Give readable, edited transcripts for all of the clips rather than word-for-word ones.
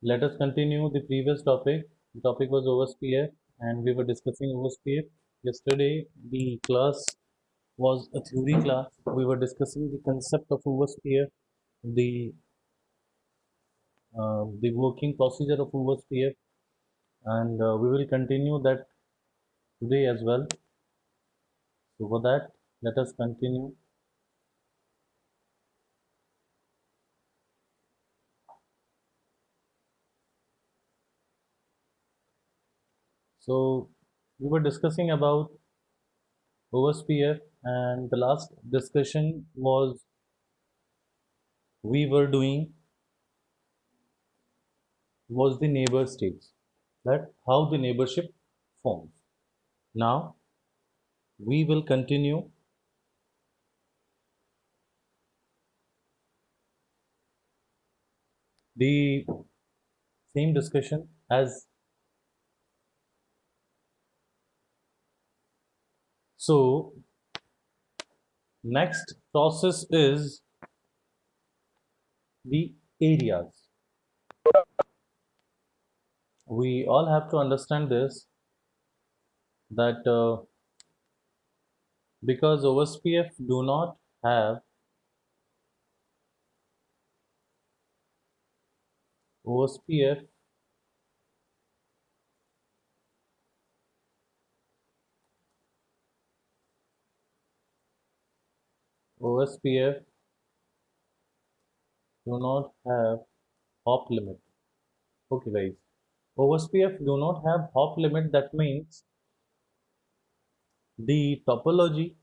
Let us continue the previous topic. The topic was OSPF, and we were discussing OSPF. Yesterday, the class was a theory class. We were discussing the concept of OSPF, the working procedure of OSPF, and we will continue that today as well. So, for that, let us continue. So, we were discussing about OSPF, and the last discussion we were doing was the neighbor states, that how the neighborship forms. Now we will continue the same discussion as so. Next process is the areas. We all have to understand this, that because OSPF do not have OSPF OSPF do not have hop limit. Okay, guys. OSPF do not have hop limit. That means the topology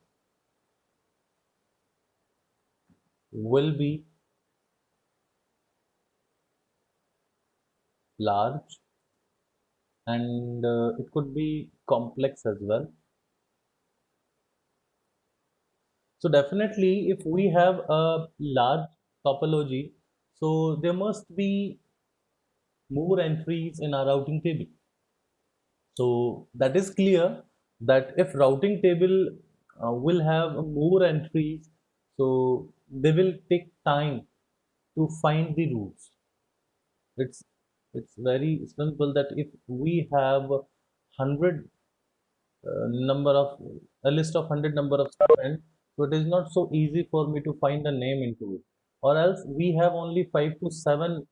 will be large, and it could be complex as well. So definitely, if we have a large topology, so there must be more entries in our routing table. So that is clear that if routing table will have more entries, so they will take time to find the routes. It's it's very simple that if we have 100 number of a list of 100 number of students, so it is not so easy for me to find a name into it, or else we have only 5 to 7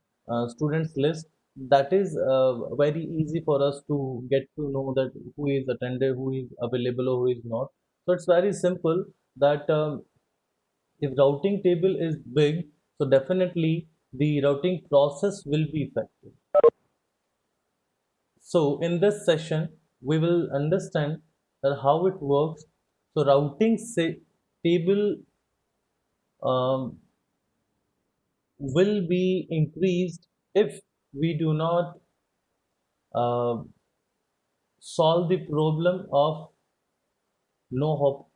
students list. That is very easy for us to get to know that who is attended, who is available, or who is not. So it's very simple that if routing table is big, so definitely the routing process will be effective. So in this session, we will understand that how it works. So routing say, table um, will be increased if we do not uh, solve the problem of no hop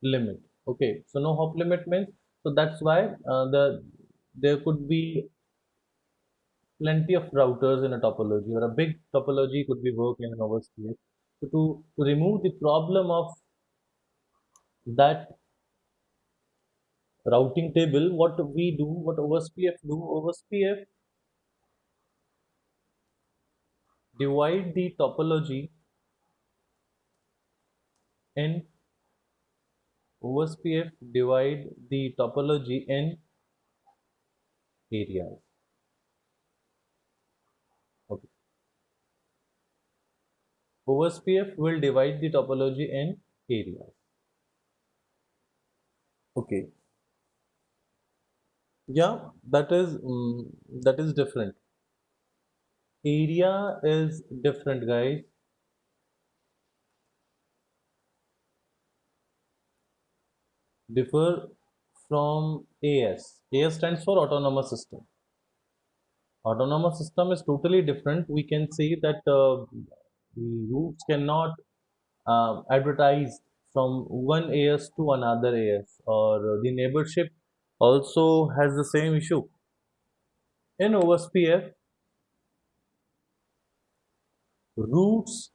limit. Okay, so no hop limit means, so that's why there could be plenty of routers in a topology, or a big topology could be working in our sphere. So to remove the problem of that routing table, what we do, what OSPF do, OSPF divide the topology in OSPF divide the topology in areas. Okay. OSPF will divide the topology in areas. Okay. Yeah, that is different. Area is different, guys. Differ from AS. AS stands for autonomous system. Autonomous system is totally different. We can say that the routes cannot advertise from one AS to another AS, or the neighborship also has the same issue. In OSPF, routes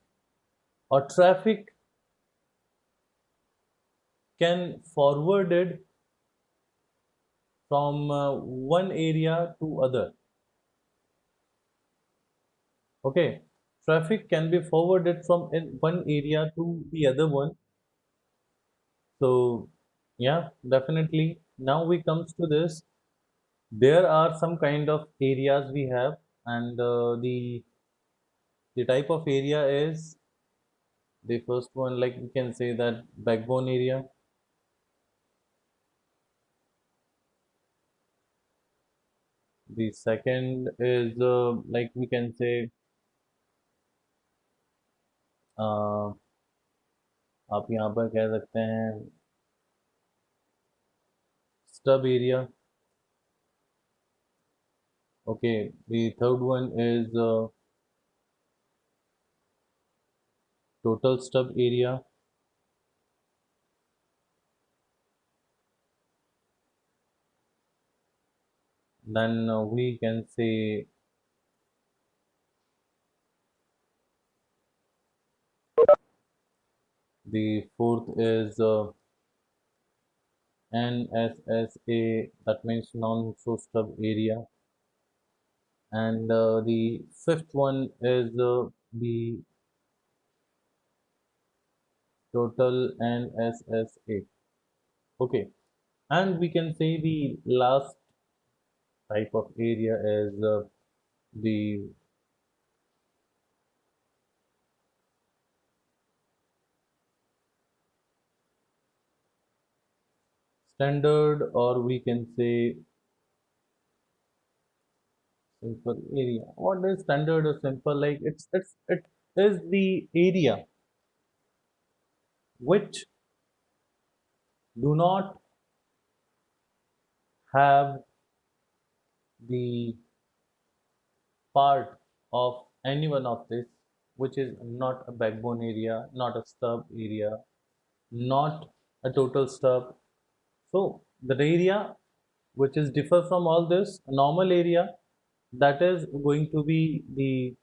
or traffic can forwarded from one area to other. Okay, traffic can be forwarded from one area to the other one. So yeah, definitely. Now we comes to this. There are some kind of areas we have, and the type of area is the first one, like we can say that backbone area. The second is like we can say uh, आप यहाँ पर कह सकते हैं stub area. Okay, the third one is total stub area. Then we can say the fourth is NSSA, that means non-so stub area. And the fifth one is the total NSSA. Okay, and we can say the last type of area is the standard, or we can say simple area. What is standard or simple? Like it is the area which do not have the part of any one of this, which is not a backbone area, not a stub area, not a total stub. So the area which is differ from all this, a normal area, that is going to be the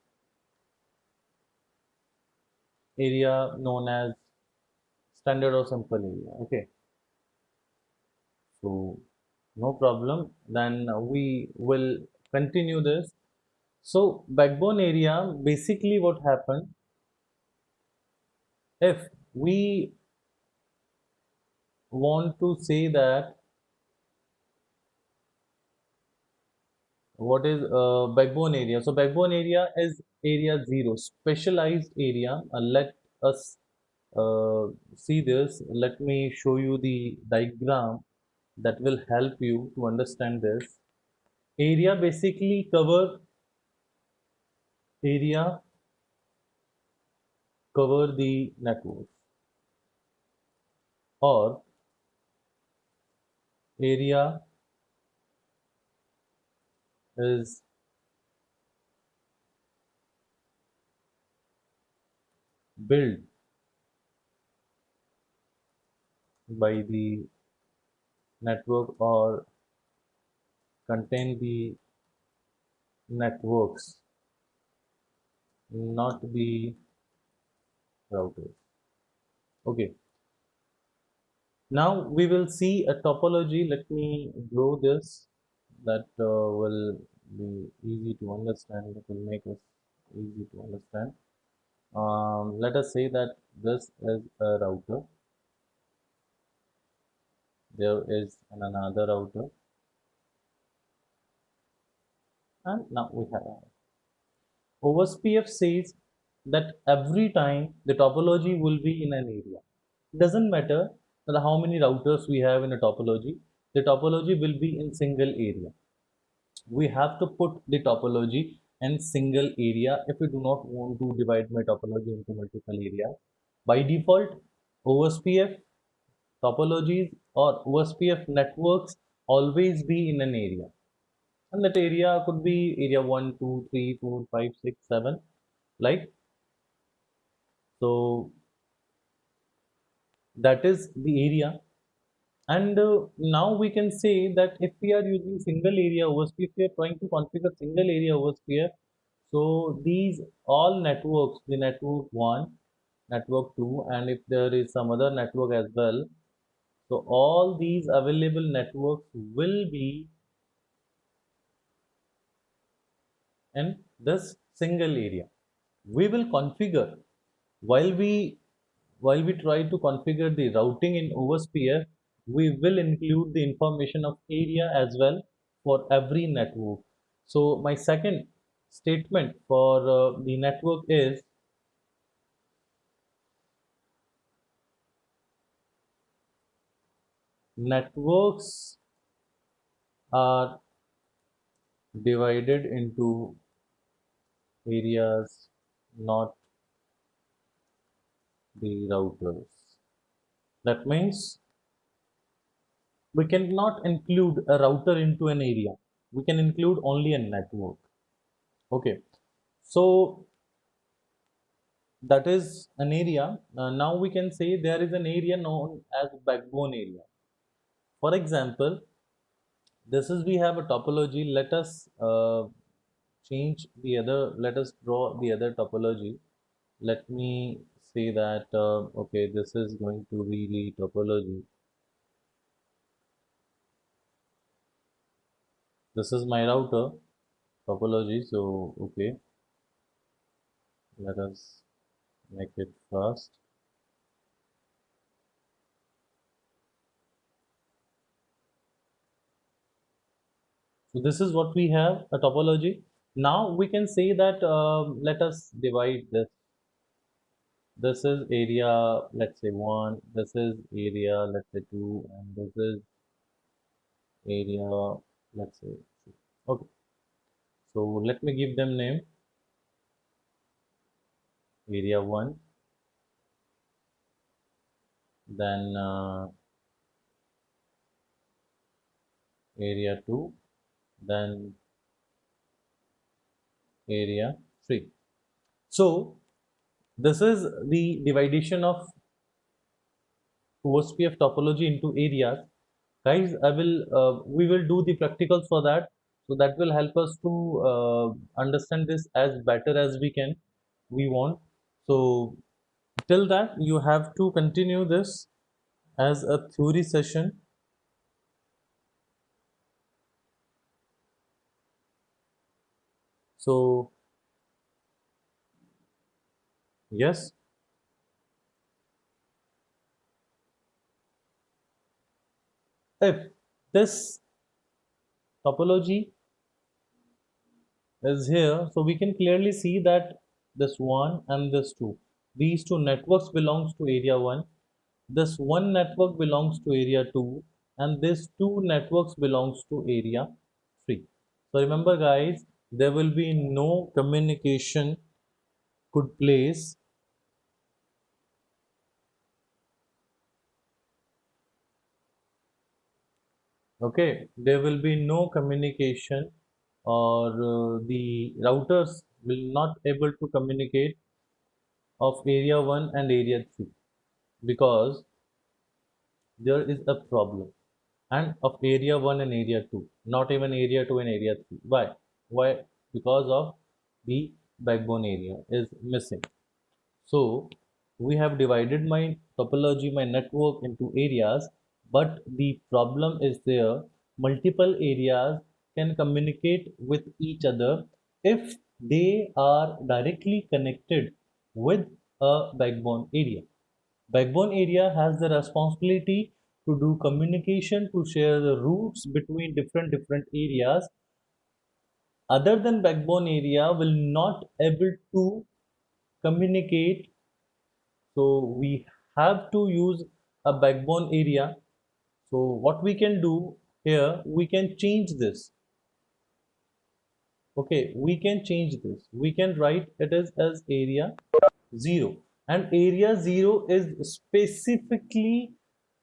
area known as standard or simple area. Okay, so no problem. Then we will continue this. So backbone area, basically what happened, if we want to say that what is backbone area. So backbone area is area 0, specialized area. Let us see this. Let me show you the diagram that will help you to understand this. Area basically area cover the network, or area is built by the network or contain the networks, not the routers. Okay, now we will see a topology. Let me draw this, that will be easy to understand. It will make us easy to understand. Let us say that this is a router. There is another router, and now we have OSPF says that every time the topology will be in an area. It doesn't matter that how many routers we have in a topology. The topology will be in single area. We have to put the topology in single area if we do not want to divide my topology into multiple areas. By default, OSPF topologies or OSPF networks always be in an area. And that area could be area 1, 2, 3, 4, 5, 6, 7. Like, so that is the area. And now we can say that if we are using single area OSPF, we are trying to configure single area OSPF. So these all networks, the network 1, network 2, and if there is some other network as well, so all these available networks will be in this single area. We will configure while we while we try to configure the routing in OSPF, we will include the information of area as well for every network. So my second statement for the network is networks are divided into areas, not the routers. That means we cannot include a router into an area. We can include only a network. Okay. So that is an area. Now we can say there is an area known as backbone area. For example, this is we have a topology. Let us change the other. Let us draw the other topology. Let me say that okay, this is going to be the topology. This is my router topology. So okay, let us make it fast. So this is what we have a topology. Now we can say that let us divide this. This is area, let's say 1, this is area, let's say 2, and this is area, let's say 3. Okay, so let me give them name area 1, then area 2, then area 3. So this is the division of OSPF topology into areas. Guys, we will do the practicals for that. So that will help us to understand this as better as we want. So till that, you have to continue this as a theory session. So yes, if this topology is here, so we can clearly see that this one and this two, these two networks belongs to area 1, this one network belongs to area 2, and this two networks belongs to area 3. So remember guys, there will be no communication could place. Okay, there will be no communication, or the routers will not able to communicate of area 1 and area 3 because there is a problem, and of area 1 and area 2, not even area 2 and area 3. Why? Because of the backbone area is missing. So we have divided my topology, my network into areas, but the problem is there. Multiple areas can communicate with each other if they are directly connected with a backbone area. Backbone area has the responsibility to do communication, to share the routes between different areas. Other than backbone area will not able to communicate. So we have to use a backbone area. So what we can do here, we can change this. Okay, we can change this. We can write it as area 0, and area 0 is specifically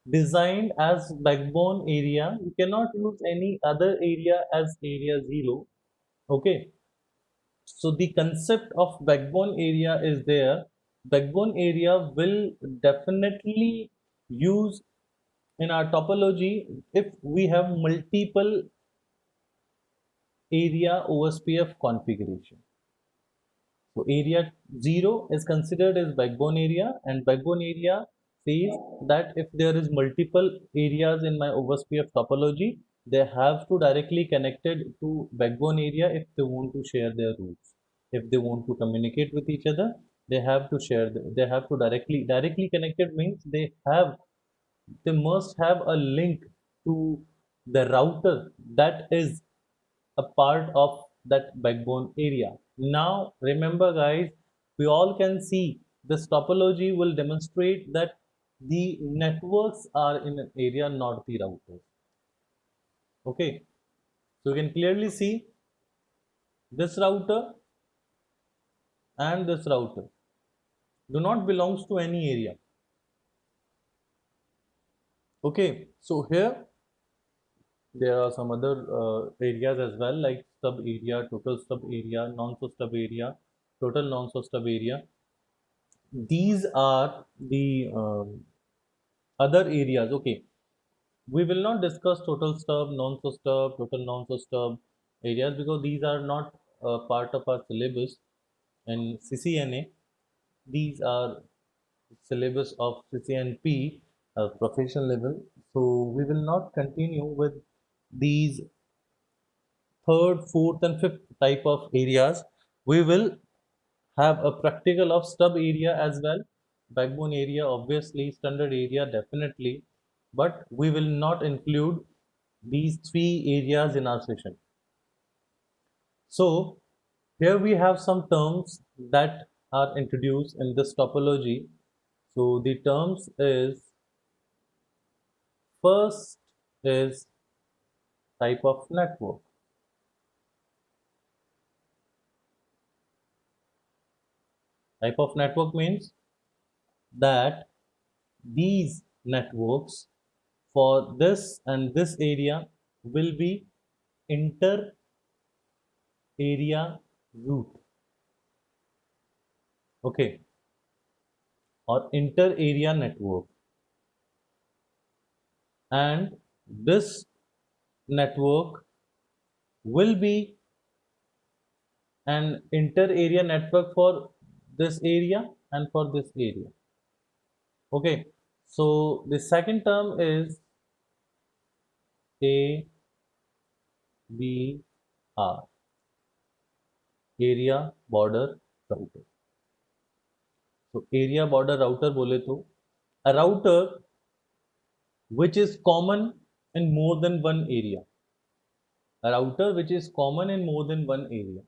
designed as backbone area. You cannot use any other area as area 0. Okay, so the concept of backbone area is there. Backbone area will definitely use in our topology if we have multiple area OSPF configuration. So area 0 is considered as backbone area, and backbone area says that if there is multiple areas in my OSPF topology, they have to directly connected to backbone area if they want to share their routes. If they want to communicate with each other, they have to share they have to directly connected means they must have a link to the router that is a part of that backbone area. Now remember guys, we all can see this topology will demonstrate that the networks are in an area, not the routers. Okay, so you can clearly see this router and this router do not belongs to any area. Okay, so here there are some other areas as well, like stub area, total stub area, non-so stub area, total non-so stub area. These are the other areas. Okay, we will not discuss total stub, non-so stub, total non-so stub areas because these are not part of our syllabus in CCNA. These are syllabus of CCNP professional level. So we will not continue with these third, fourth, and fifth type of areas. We will have a practical of stub area as well, backbone area, obviously, standard area, definitely, but we will not include these three areas in our session. So here we have some terms that are introduced in this topology. So the terms is first is type of network. Type of network means that these networks for this and this area will be inter area route, okay, or inter area network, and this network will be an inter area network for this area and for this area. Okay, so the second term is ABR, area border router. So area border router बोले तो a router which is common in more than one area. A router which is common in more than one area.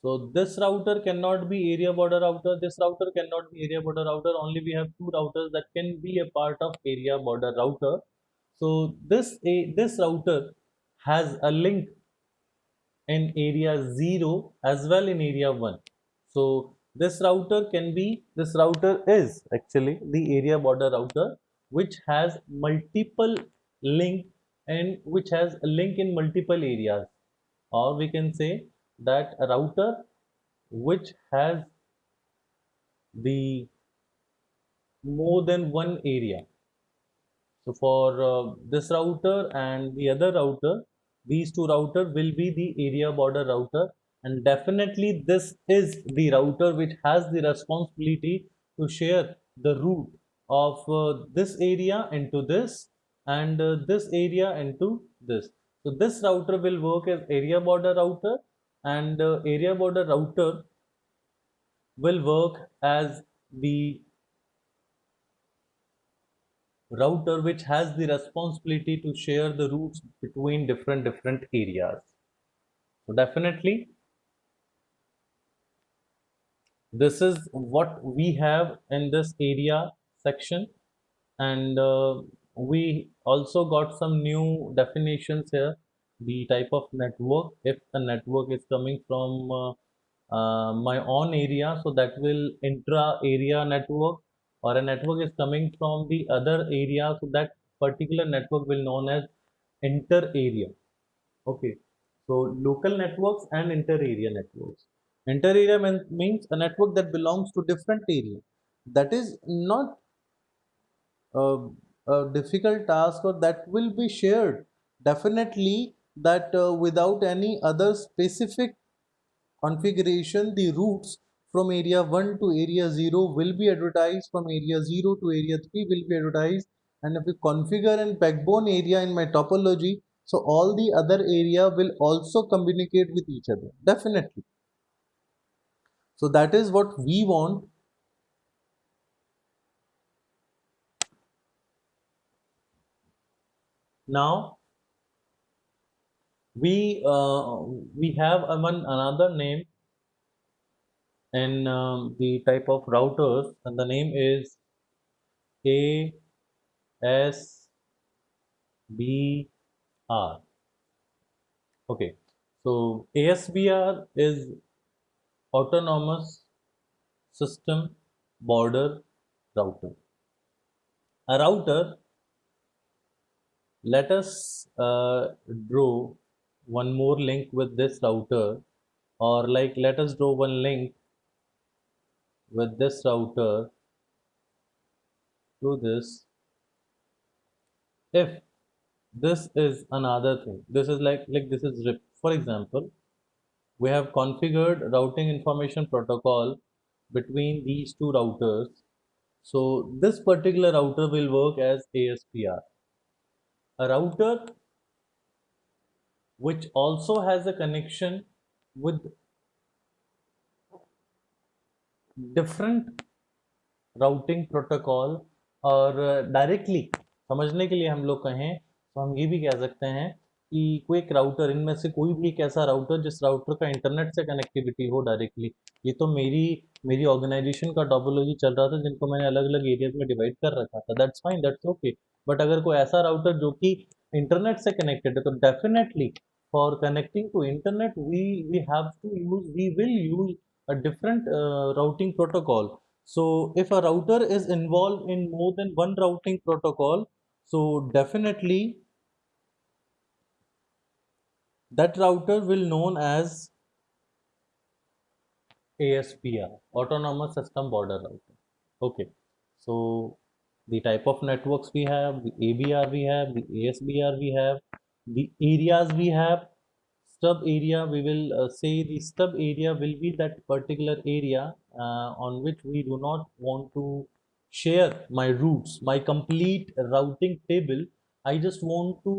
So this router cannot be area border router. This router cannot be area border router. Only we have two routers that can be a part of area border router. So this router has a link in area 0 as well in area 1. So this router is actually the area border router which has multiple link and which has a link in multiple areas, or we can say that a router which has the more than one area. So for this router and the other router, these two routers will be the area border router, and definitely this is the router which has the responsibility to share the route of this area into this and this area into this. So this router will work as area border router, and area border router will work as the router which has the responsibility to share the routes between different areas. So definitely this is what we have in this area section, and we also got some new definitions here. The type of network, if a network is coming from my own area, so that will intra area network, or a network is coming from the other area, so that particular network will known as inter area. Okay, so local networks and inter area networks. Inter area means a network that belongs to different area, that is not a, a difficult task, or that will be shared definitely, that without any other specific configuration, the routes from area 1 to area 0 will be advertised, from area 0 to area 3 will be advertised, and if we configure in backbone area in my topology, so all the other area will also communicate with each other, definitely. So that is what we want. Now we have another name in the type of routers, and the name is ASBR. Okay, so ASBR is Autonomous System Border Router. A router, let us draw one more link with this router, or like let us draw one link with this router to this. If this is another thing, this is like this is RIP. For example, we have configured routing information protocol between these two routers. So this particular router will work as ASPR. A router which also has a connection with different routing protocol, और directly समझने के लिए हम लोग कहें तो हम ये भी कह सकते हैं कि कोई एक राउटर, इनमें से कोई भी एक ऐसा राउटर जिस राउटर का इंटरनेट से कनेक्टिविटी हो डायरेक्टली। ये तो मेरी मेरी ऑर्गेनाइजेशन का टोपोलॉजी चल रहा था जिनको मैंने अलग अलग एरियाज में डिवाइड कर रखा था, that's fine, that's okay. But अगर कोई ऐसा राउटर जो कि इंटरनेट से कनेक्टेड है, तो definitely for connecting to internet we have to use we will use a different routing protocol. So if a router is involved in more than one routing protocol, so definitely that router will known as ASPR, Autonomous System Border Router. Okay, so the type of networks we have, the ABR we have, the ASBR we have, the areas we have. Stub area, we will say the stub area will be that particular area on which we do not want to share my routes, my complete routing table. I just want to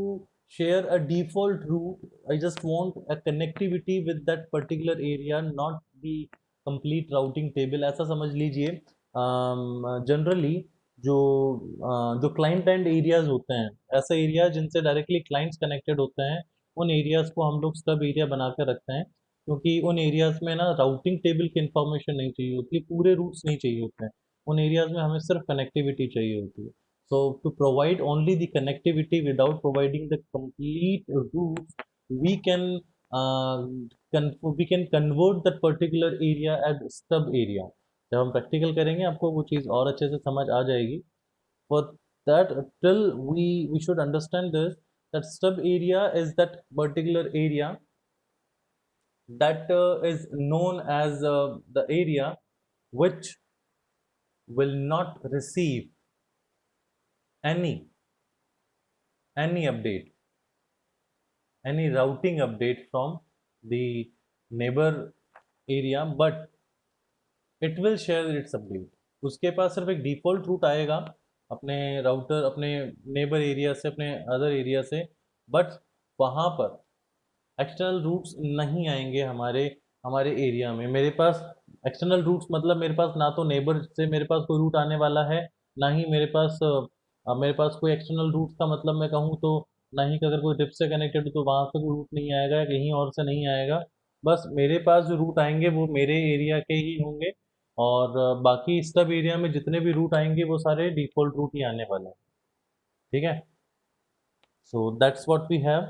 share a default route. I just want a connectivity with that particular area, not the complete routing table. ऐसा समझ लीजिए। Generally जो client and areas होते हैं, ऐसे area जिनसे directly clients connected होते हैं, उन एरियाज को हम लोग स्टब एरिया बना कर रखते हैं, क्योंकि उन एरियाज में ना राउटिंग टेबल की इंफॉर्मेशन नहीं चाहिए होती, पूरे रूट्स नहीं चाहिए होते हैं। उन एरियाज में हमें सिर्फ कनेक्टिविटी चाहिए होती है। So to provide only the connectivity without providing the complete routes, we can we can convert that particular area as stub area. जब हम प्रैक्टिकल करेंगे आपको वो चीज़ और अच्छे से समझ आ जाएगी। For that, till we should understand this, that stub area is that particular area that is known as the area which will not receive any any update, any routing update from the neighbor area, but it will share its update. उसके पास सिर्फ एक default root आएगा अपने router, अपने neighbour area से, अपने other area से, but वहाँ पर एक्सटर्नल रूट्स नहीं आएंगे हमारे हमारे एरिया में। मेरे पास एक्सटर्नल रूट्स मतलब मेरे पास ना तो नेबर से मेरे पास कोई रूट आने वाला है, ना ही मेरे पास कोई एक्सटर्नल रूट्स का मतलब मैं कहूँ तो, ना ही अगर कोई रिप से कनेक्टेड हो तो वहाँ से कोई रूट नहीं आएगा, कहीं और से नहीं आएगा। बस मेरे पास जो रूट आएंगे वो मेरे एरिया के ही होंगे, और बाकी स्टब एरिया में जितने भी रूट आएंगे वो सारे डिफ़ॉल्ट रूट ही आने वाले हैं। ठीक है, so that's what we have.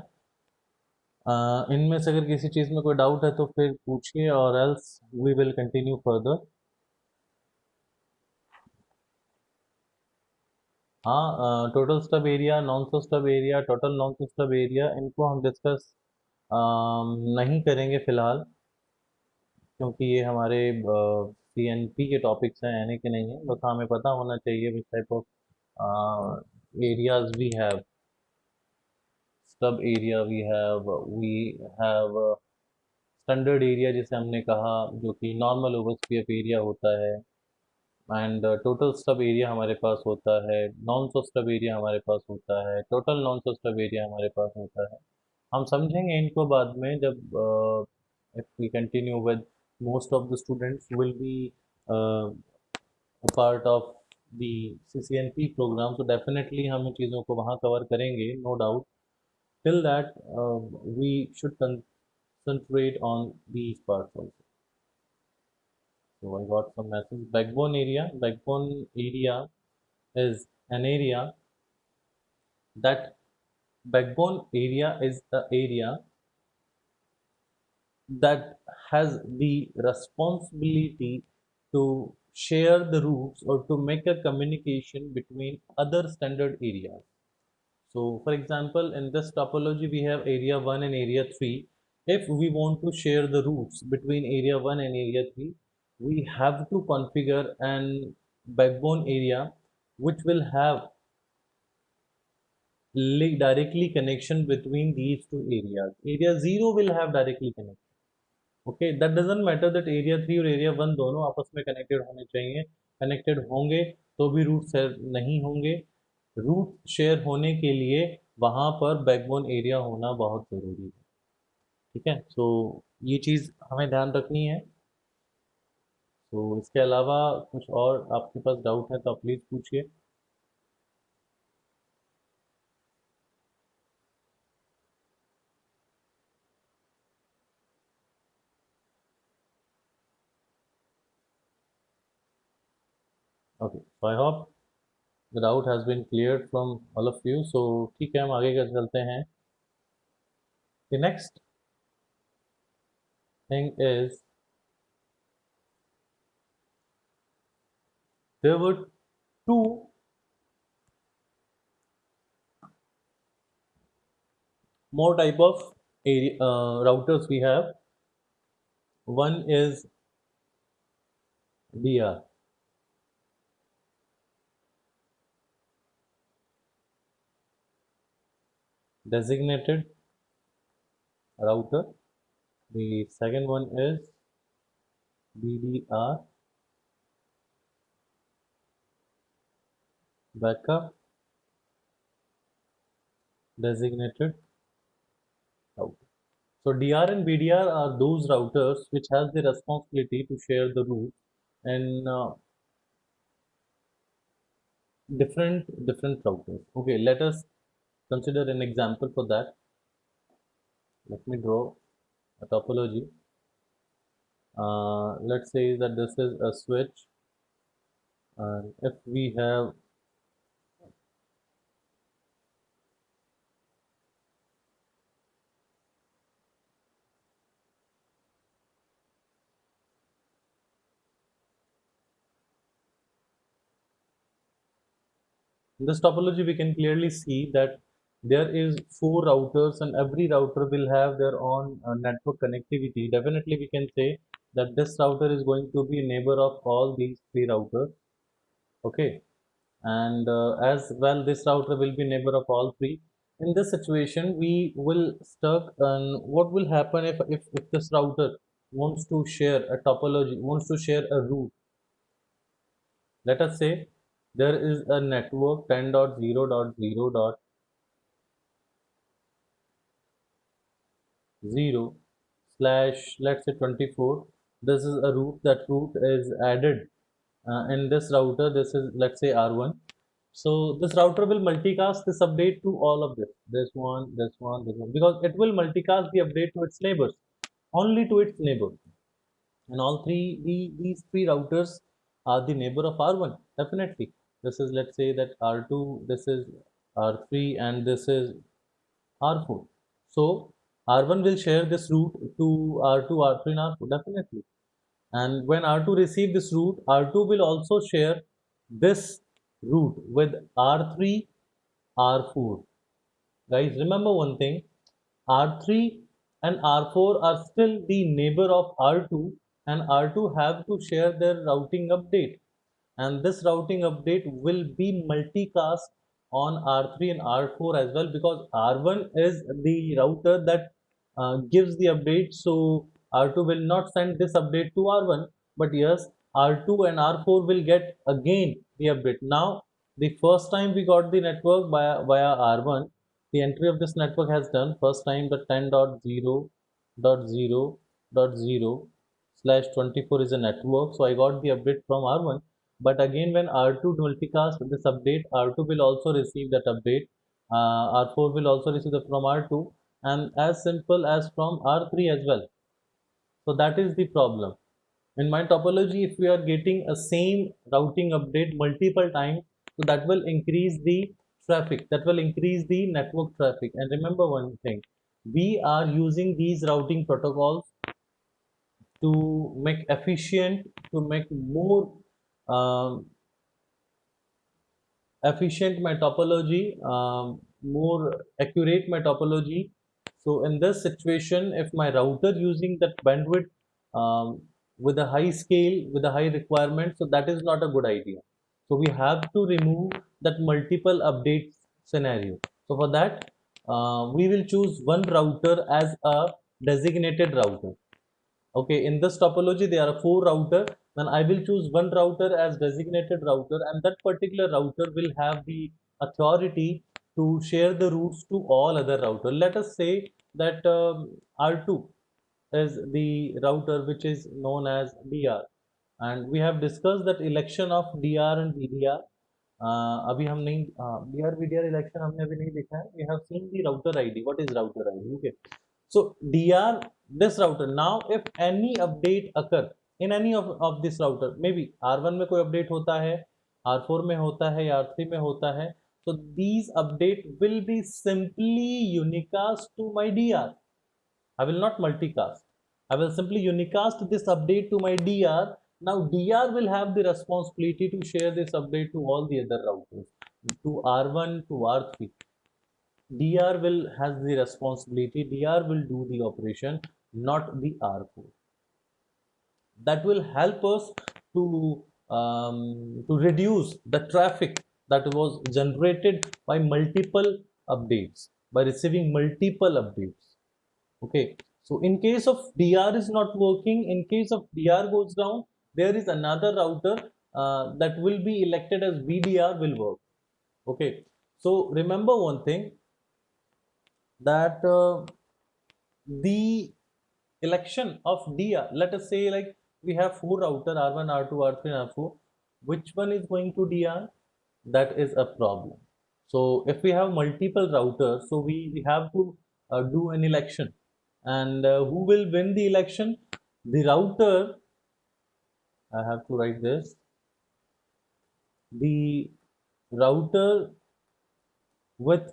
इनमें से अगर किसी चीज़ में कोई डाउट है तो फिर पूछिए, और else we will continue further. हाँ, total stub area, non stub area, total non stub area, इनको हम डिस्कस नहीं करेंगे फ़िलहाल, क्योंकि ये हमारे CNP के टॉपिक्स हैं, यानी कि नहीं है। बस हमें पता होना चाहिए which type of areas we have, stub area we have standard area जिसे हमने कहा, जो कि नॉर्मल ओवरस्फीयर एरिया होता है, एंड टोटल स्टब एरिया हमारे पास होता है, नॉन स्टब एरिया हमारे पास होता है, टोटल नॉन स्टब एरिया हमारे पास होता है। हम समझेंगे इनको बाद में, जब if we continue with most of the students will be a part of the CCNP program, so definitely हम इन चीज़ों को वहाँ cover करेंगे, no doubt. Till that, we should concentrate on these parts also. So I got some message. Backbone area. Backbone area is an area that backbone area is the area that has the responsibility to share the routes or to make a communication between other standard areas. So for example, in this topology, we have area 1 and area 3. If we want to share the routes between area 1 and area 3, we have to configure an backbone area which will have directly connection between these two areas. Area 0 will have directly connection. Okay, that doesn't matter that area 3 और area 1 दोनों आपस में connected होने चाहिए. Connected होंगे तो भी root share नहीं होंगे. Root share होने के लिए वहाँ पर backbone area होना बहुत ज़रूरी है. ठीक है, तो ये चीज़ हमें ध्यान रखनी है. तो इसके अलावा कुछ और आपके पास डाउट है तो आप प्लीज़ पूछिए. Okay, so I hope the doubt has been cleared from all of you. So ठीक है, हम आगे कर चलते हैं. The next thing is there were two more type of routers we have. One is DR, designated router. The second one is BDR, backup designated router. So DR and BDR are those routers which has the responsibility to share the route and different routers. Okay, let us consider an example for that. Let me draw a topology. Let's say that this is a switch, and if we have in this topology, we can clearly see that there is 4 routers and every router will have their own network connectivity. Definitely, we can say that this router is going to be a neighbor of all these 3 routers. Okay, and as well, this router will be neighbor of all 3. In this situation, we will stuck and what will happen if this router wants to share a topology, wants to share a route. Let us say there is a network 10.0.0.0 slash let's say 24. This is a route. That route is added in this router. This is, let's say, R1. So this router will multicast this update to all of this one, this one, this one, because it will multicast the update to its neighbors, only to its neighbor. And all these 3 routers are the neighbor of R1. Definitely, this is, let's say, that R2, this is R3, and this is R4. So R1 will share this route to R2, R3, and R4, definitely. And when R2 receive this route, R2 will also share this route with R3, R4. Guys, remember one thing, R3 and R4 are still the neighbor of R2, and R2 have to share their routing update, and this routing update will be multicast on R3 and R4 as well, because R1 is the router that gives the update, so R2 will not send this update to R1, but yes, R2 and R4 will get again the update. Now the first time we got the network via R1, the entry of this network has done first time the 10.0.0.0 slash 24 is a network, so I got the update from R1. But again, when R2 multicast this update, R2 will also receive that update. R4 will also receive it from R2, and as simple as from R3 as well. So that is the problem. In my topology, if we are getting a same routing update multiple times, so that will increase the traffic, that will increase the network traffic. And remember one thing, we are using these routing protocols to make efficient, to make more um, efficient my topology, more accurate my topology. So in this situation, if my router using that bandwidth with a high scale, with a high requirement, so that is not a good idea. So we have to remove that multiple updates scenario. So for that, we will choose one router as a designated router. Okay, in this topology, there are four router. Then I will choose one router as designated router, and that particular router will have the authority to share the routes to all other router. Let us say that R2 is the router which is known as DR, and we have discussed that election of DR and VDR. अभी हम नहीं DR VDR election हमने अभी नहीं देखा है. We have seen the router ID. What is router ID? Okay. So DR, this router, now if any update occur in any of this router, maybe R1 में कोई update होता है, R4 में होता है या R3 में होता है, so these update will be simply unicast to my DR. I will not multicast. I will simply unicast this update to my DR. Now DR will have the responsibility to share this update to all the other routers, to R1, to R3. DR will has the responsibility, DR will do the operation, not the R4. That will help us to reduce the traffic that was generated by multiple updates, by receiving multiple updates. Okay, so in case of DR is not working, in case of DR goes down, there is another router that will be elected as VDR will work. Okay, so remember one thing, that the election of DR, let us say like we have four router R1, R2, R3 and R4, which one is going to DR? That is a problem. So if we have multiple routers, so we have to do an election, and who will win the election? The router, I have to write this, the router with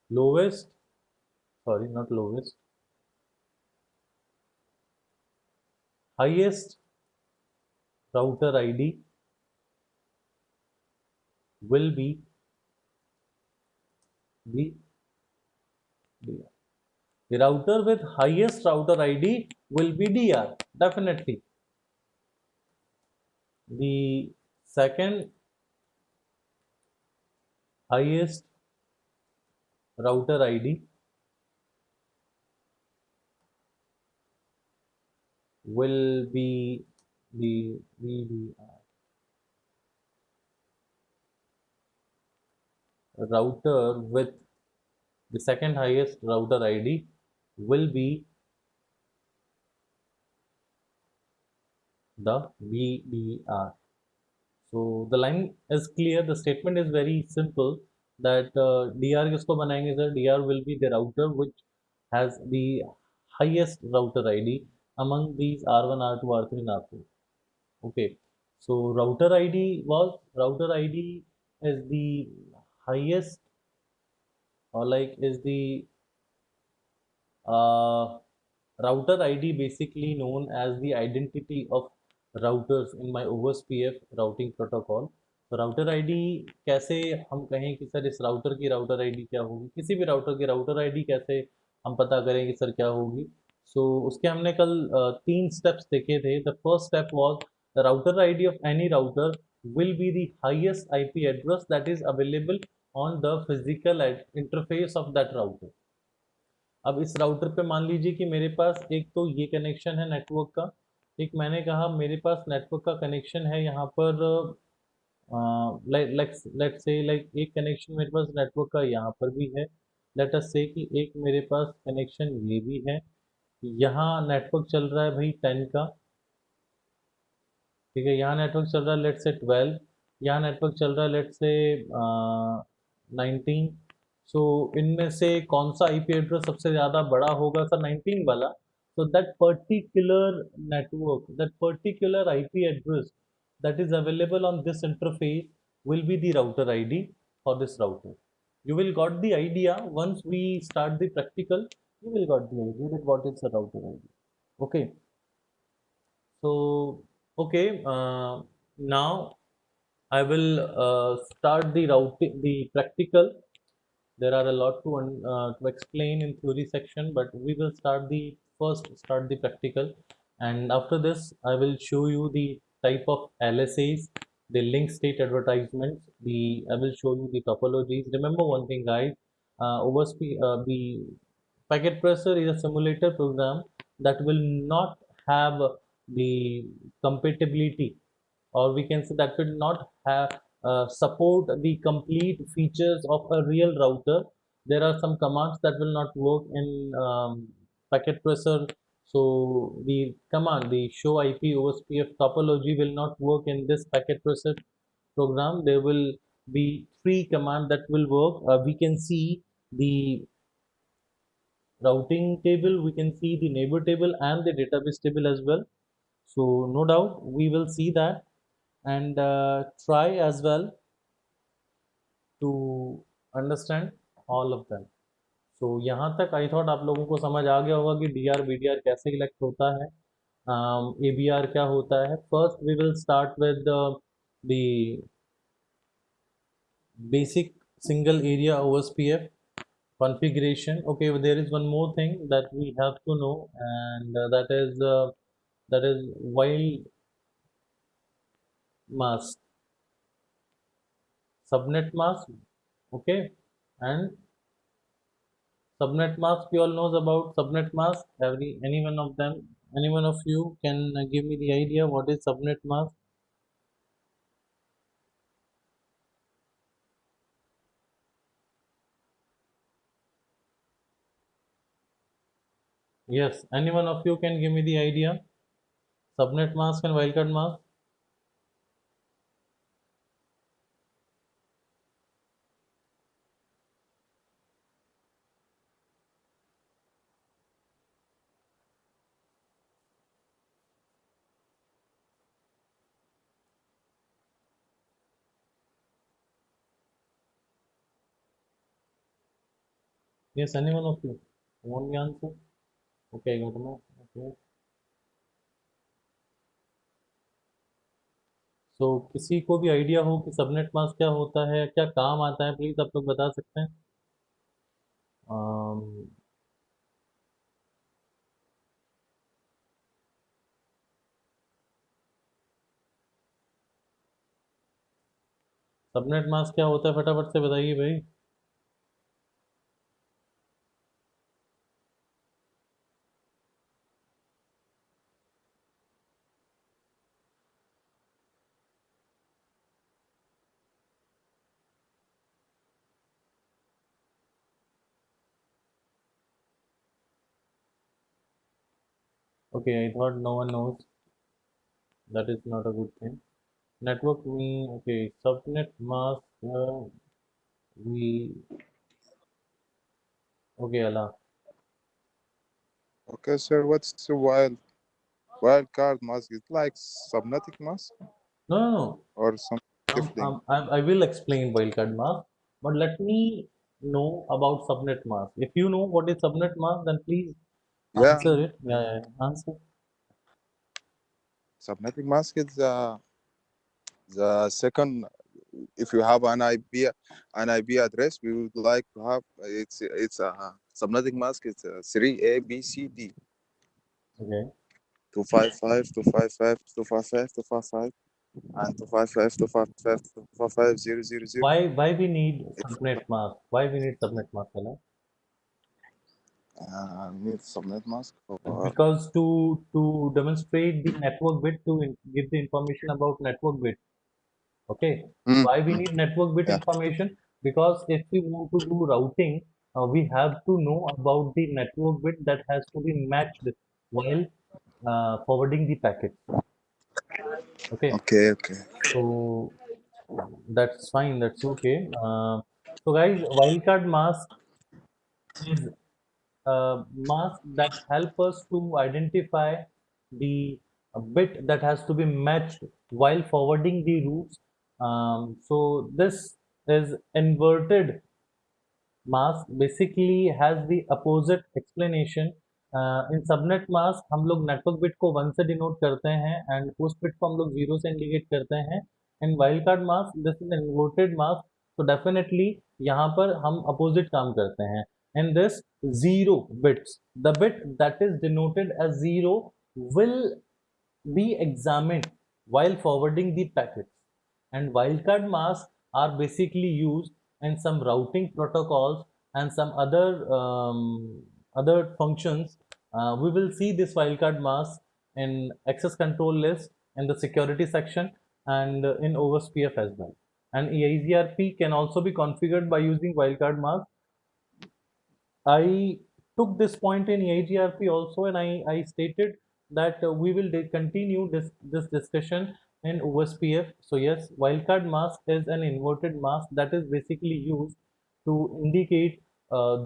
lowest, sorry, not lowest, highest router ID will be the DR. The router with highest router ID will be DR, definitely. The second highest router ID will be the VDR. Router with the second highest router ID will be the VDR. So the line is clear, the statement is very simple, that DR किसको बनाएंगे sir? DR will be the router which has the highest router ID among these R1, R2, R3 and R4. Okay, so router ID is the highest, or like is the uh, router ID basically known as the identity of routers in my OSPF routing protocol. तो router ID कैसे हम कहें कि sir इस router की router ID क्या होगी, किसी भी राउटर की राउटर आईडी कैसे हम पता करें कि सर क्या होगी. सो उसके हमने कल तीन स्टेप्स देखे थे. The first step was the router ID of any router will be the highest IP address that is available on the physical interface of that router. अब इस राउटर पे मान लीजिए कि मेरे पास एक तो ये कनेक्शन है नेटवर्क का, एक मैंने कहा मेरे पास नेटवर्क का कनेक्शन है यहाँ पर, लेट्स से लाइक एक कनेक्शन मेरे पास नेटवर्क का यहाँ पर भी है. लेट अस से कि एक मेरे पास कनेक्शन ये भी है, यहाँ नेटवर्क चल रहा है भाई 10 का, ठीक है। यहाँ नेटवर्क चल रहा है लेट्स से 12, यहाँ नेटवर्क चल रहा है लेट्स से 19। सो इनमें से कौन सा आईपी एड्रेस सबसे ज़्यादा बड़ा होगा सर? 19 वाला। so that particular network, that particular IP address that is available on this interface will be the router ID for this router. You will got the idea once we start the practical. You will got the idea that what is a router ID. Okay. So okay, now I will start the routing, the practical. There are a lot to explain in theory section, but we will start the practical, and after this I will show you the type of LSAs, the link state advertisements. I will show you the topologies. Remember one thing, guys. The packet tracer is a simulator program that will not have the compatibility, or we can say that will not have support the complete features of a real router. There are some commands that will not work in packet tracer. So the command, the show IP OSPF topology, will not work in this packet tracer program. There will be three commands that will work. We can see the routing table, we can see the neighbor table and the database table as well. So no doubt we will see that, and try as well to understand all of them. So यहाँ तक I thought आप लोगों को समझ आ गया होगा कि D R B D R कैसे इलेक्ट होता है, ए बी आर क्या होता है. First we will start with the basic single area OSPF configuration. Okay, there is one more thing that we have to know, and that is while mask, subnet mask. Okay, and subnet mask, you all knows about subnet mask. Any one of them, any one of you can give me the idea what is subnet mask? Yes, any one of you can give me the idea. Subnet mask and wildcard mask. Yes, any one of you. Want me answer? Okay, I got to know. Okay. सो किसी को भी idea हो कि subnet mask क्या होता है, क्या काम आता है, प्लीज़ आप लोग बता सकते हैं. सबनेट मास्क क्या होता है, फटाफट से बताइए भाई. Okay, I thought no one knows. That is not a good thing. Network में okay, subnet mask we okay अला. Okay, sir. What's the wild card mask? It's like subnetic mask no no no. or something different? I will explain wildcard mask, but let me know about subnet mask. If you know what is subnet mask, then please Yeah, answer it. Yeah, answer. subnetic mask is the second. If you have an IP address, we would like to have it's a subnetic mask. It's 3 A B C D Okay. 255 255 255 and 255 255 255 000. Why we need subnet mask? Why we need subnet mask, Ella? Need subnet mask for Because to demonstrate the network bit, give the information about network bit. Okay. mm, Why we mm, need network bit yeah. information? Because if we want to do routing, we have to know about the network bit that has to be matched while forwarding the packet. Okay, Okay, okay. so that's fine, that's okay. So guys, wildcard mask is mask that help us to identify the bit that has to be matched while forwarding the routes. So this is inverted mask basically has the opposite explanation. In subnet mask हम लोग network bit को 1 से denote करते हैं and host bit को हम लोग 0 से इंडिकेट करते हैं. And wild card mask this is inverted mask, तो डेफिनेटली यहाँ पर हम अपोजिट काम करते हैं. And this zero bits, the bit that is denoted as zero will be examined while forwarding the packets. And wildcard masks are basically used in some routing protocols and some other functions. We will see this wildcard mask in access control list in the security section and in OSPF as well. And EIGRP can also be configured by using wildcard mask. I took this point in AGRP also, and I stated that we will continue this discussion in OSPF. So yes, wildcard mask is an inverted mask that is basically used to indicate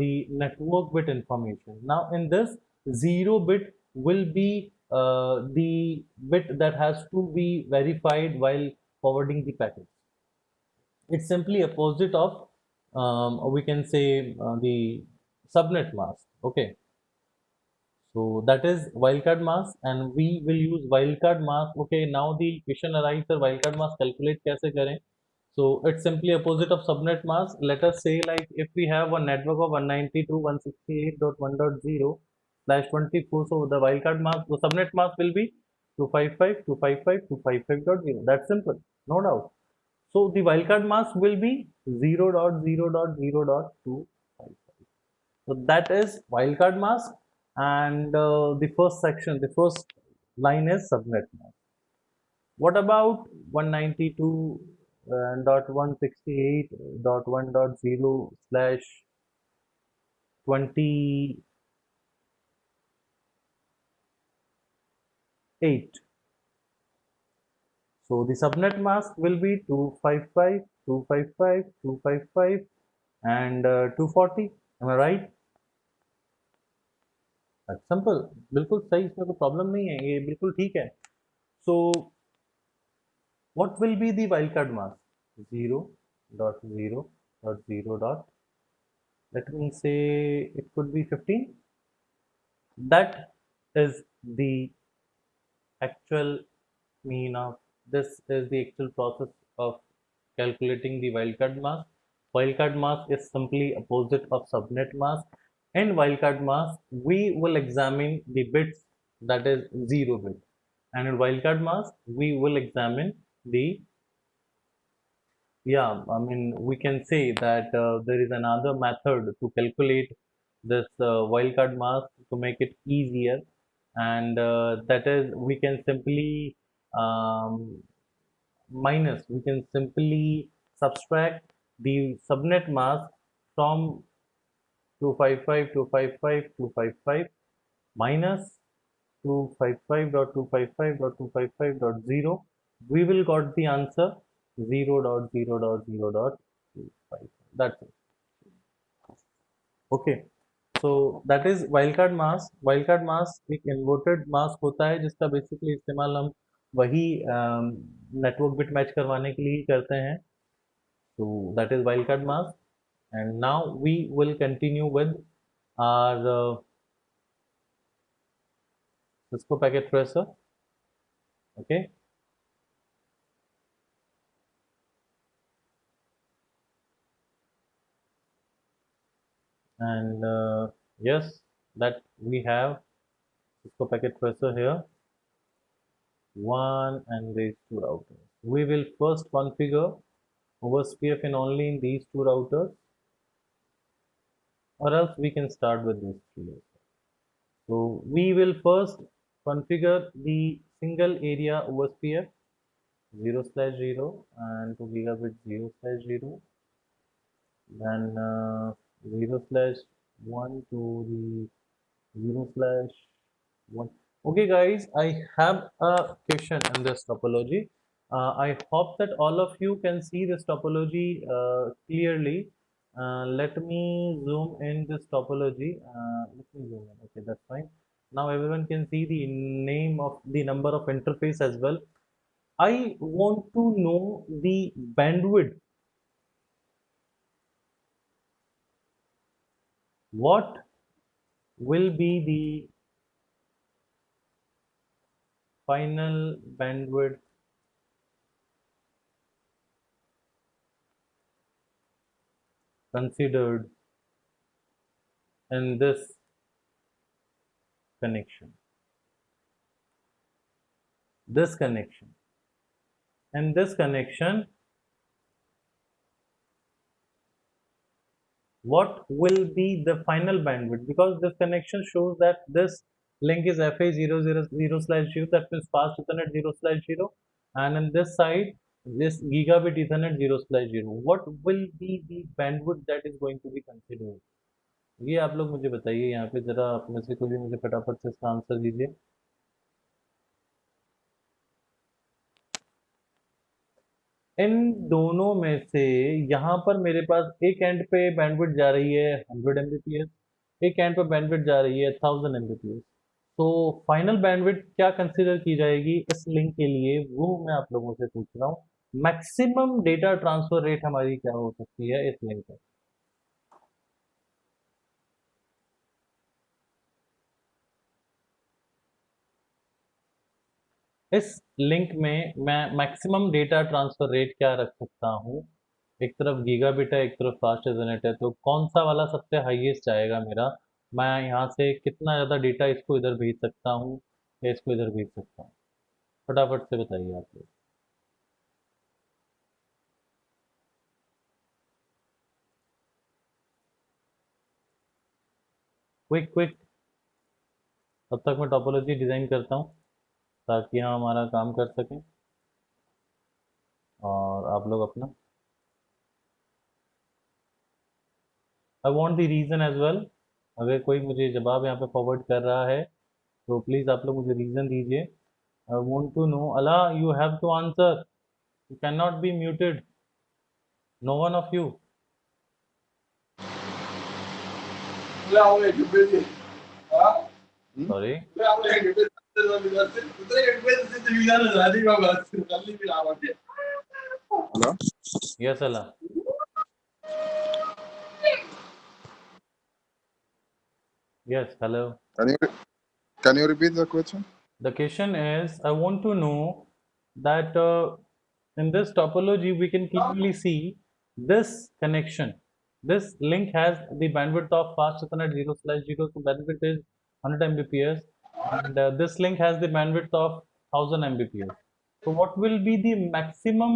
the network bit information. Now in this, 0 bit will be the bit that has to be verified while forwarding the packet. It's simply opposite of we can say the subnet mask. Okay, so that is wildcard mask and we will use wildcard mask. Okay, now the question arises, sir, wildcard mask calculate कैसे करें? So it's simply opposite of subnet mask. Let us say like if we have a network of 192.168.1.0/24, so the wildcard mask, the subnet mask will be 255.255.255.0. That's simple, no doubt. So the wildcard mask will be 0.0.0.255. So that is wildcard mask, and the first section, the first line is subnet mask. What about 192.168.28? So the subnet mask will be 255, 255, 255 and 240. Am I right? Simple, बिल्कुल सही, इसमें कोई problem नहीं है, ये बिल्कुल ठीक है. सो what will be the wildcard mask? 0.0.0. Let me say it could be 15. That is the actual mean of this is the actual process of calculating the wildcard mask. Wildcard mask is simply opposite of subnet mask. In wildcard mask, we will examine the bits that is 0 bit, and in wildcard mask, we will examine the, yeah, I mean, we can say that there is another method to calculate this wildcard mask to make it easier, and that is we can simply um, we can simply subtract the subnet mask from 255, 255, 255 minus 255.255.255.0. We will got the answer 0.0.0.25. That's it. Okay. So that is wildcard mask. Wildcard mask एक inverted mask होता है जिसका basically इस्तेमाल हम वही network bit match करवाने के लिए ही करते हैं. So that is wildcard mask. And now we will continue with our Cisco packet tracer. Okay. And yes, that we have Cisco packet tracer here, one and these two routers. We will first configure OSPF in only in these two routers, or else we can start with these three. So we will first configure the single area OSPF 0/0 and 2 gigabit 0/0. Then 0/1 to the 0/1. Okay, guys, I have a question in this topology. I hope that all of you can see this topology clearly. Let me zoom in this topology. Let me zoom in. Okay, that's fine. Now everyone can see the name of the number of interface as well. I want to know the bandwidth. What will be the final bandwidth considered in this connection? This connection. In this connection, what will be the final bandwidth? Because this connection shows that this link is FA000/0, that means fast Ethernet 0/0, and in this side, this gigabit Ethernet 0/0. What will be the bandwidth that is going to be considered? ये आप लोग मुझे बताइए यहाँ पे जरा आप में से कोई भी मुझे फटाफट से इसका आंसर दीजिए. इन दोनों में से यहाँ पर मेरे पास एक एंड पे बैंडविड्थ जा रही है 100 Mbps, एक एंड पे बैंडविड्थ जा रही है 1000 Mbps. तो फाइनल बैंडविड्थ क्या कंसिडर की जाएगी इस लिंक के लिए, वो मैं आप लोगों से पूछ रहा हूँ. मैक्सिमम डेटा ट्रांसफर रेट हमारी क्या हो सकती है इस लिंक पर? इस लिंक में मैं मैक्सिमम डेटा ट्रांसफर रेट क्या रख सकता हूँ? एक तरफ गीगाबिट है, एक तरफ फास्ट इंटरनेट है, तो कौन सा वाला सबसे हाईएस्ट जाएगा मेरा? मैं यहाँ से कितना ज़्यादा डेटा इसको इधर भेज सकता हूँ या इसको इधर भेज सकता हूँ? फटाफट से बताइए आप लोग. Quick quick. तब तक मैं टोपोलॉजी डिज़ाइन करता हूँ ताकि हम हमारा काम कर सकें और आप लोग अपना. I want the reason as well. अगर कोई मुझे जवाब यहाँ पे फॉरवर्ड कर रहा है तो प्लीज़ आप लोग मुझे रीज़न दीजिए. I want to know. अला, you have to answer. You cannot be muted. No one of you. Sorry. Hello? Yes, Allah. Yes, hello. Can you can you repeat the question? The question is, I want to know that in this topology, we can clearly see this connection. This link has the bandwidth of fast Ethernet 0/0, so bandwidth is 100 Mbps, and this link has the bandwidth of 1000 Mbps. So, what will be the maximum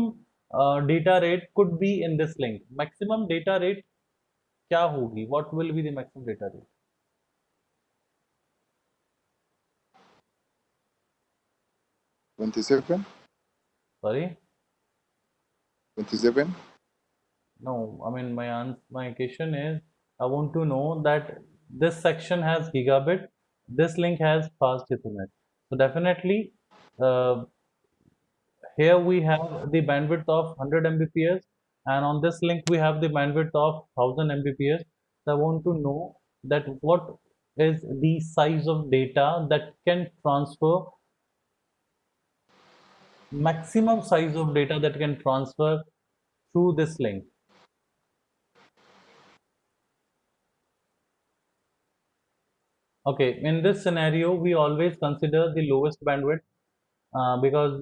data rate could be in this link? Maximum data rate क्या होगी? What will be the maximum data rate? 27? Sorry? 27? No, I mean my question is, I want to know that this section has gigabit, this link has fast Ethernet. So definitely, uh, here we have the bandwidth of 100 Mbps, and on this link we have the bandwidth of 1000 Mbps. So I want to know that what is the size of data that can transfer, maximum size of data that can transfer through this link. Okay, in this scenario, we always consider the lowest bandwidth because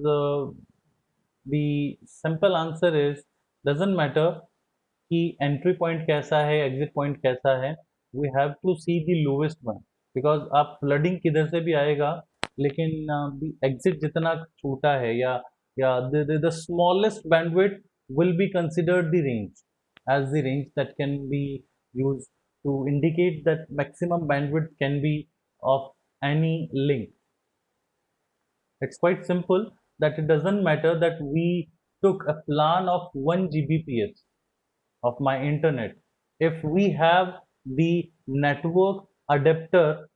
the simple answer is doesn't matter कि entry point कैसा है, exit point कैसा है, we have to see the lowest one because आप flooding किधर से भी आएगा, लेकिन the exit जितना छोटा है या the smallest bandwidth will be considered the range as the range that can be used to indicate that maximum bandwidth can be of any link. It's quite simple that it doesn't matter that we took a plan of 1 Gbps of my internet. if we have the network adapter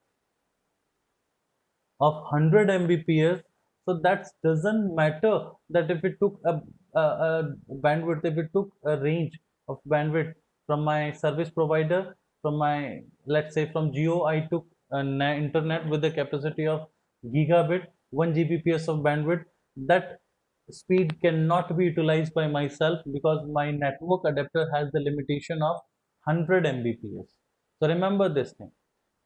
of 100 Mbps, so that doesn't matter that if it took a bandwidth, if it took a range of bandwidth from my service provider, from my, let's say from Geo, I took an internet with a capacity of gigabit, 1 Gbps of bandwidth. That speed cannot be utilized by myself because my network adapter has the limitation of 100 Mbps. So remember this thing.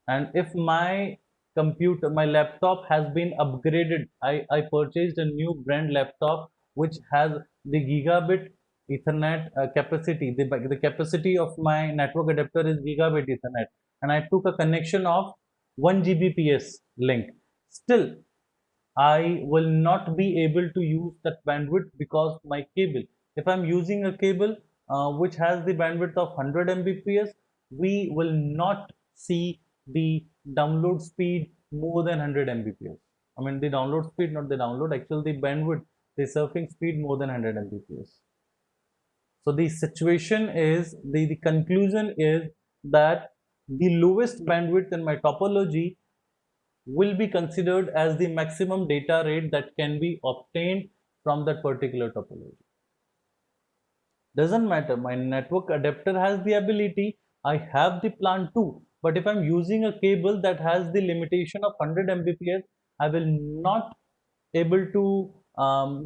And if my computer, my laptop has been upgraded, I purchased a new brand laptop which has the gigabit ethernet capacity. The capacity of my network adapter is gigabit ethernet, and I took a connection of 1 Gbps link. Still I will not be able to use that bandwidth because my cable, if I'm using a cable which has the bandwidth of 100 Mbps, we will not see the download speed more than 100 Mbps. I mean the download speed, not the download, actually the bandwidth, the surfing speed more than 100 Mbps. So the situation is, the conclusion is that the lowest bandwidth in my topology will be considered as the maximum data rate that can be obtained from that particular topology. Doesn't matter, my network adapter has the ability, I have the plan too, but if I'm using a cable that has the limitation of 100 Mbps, I will not able to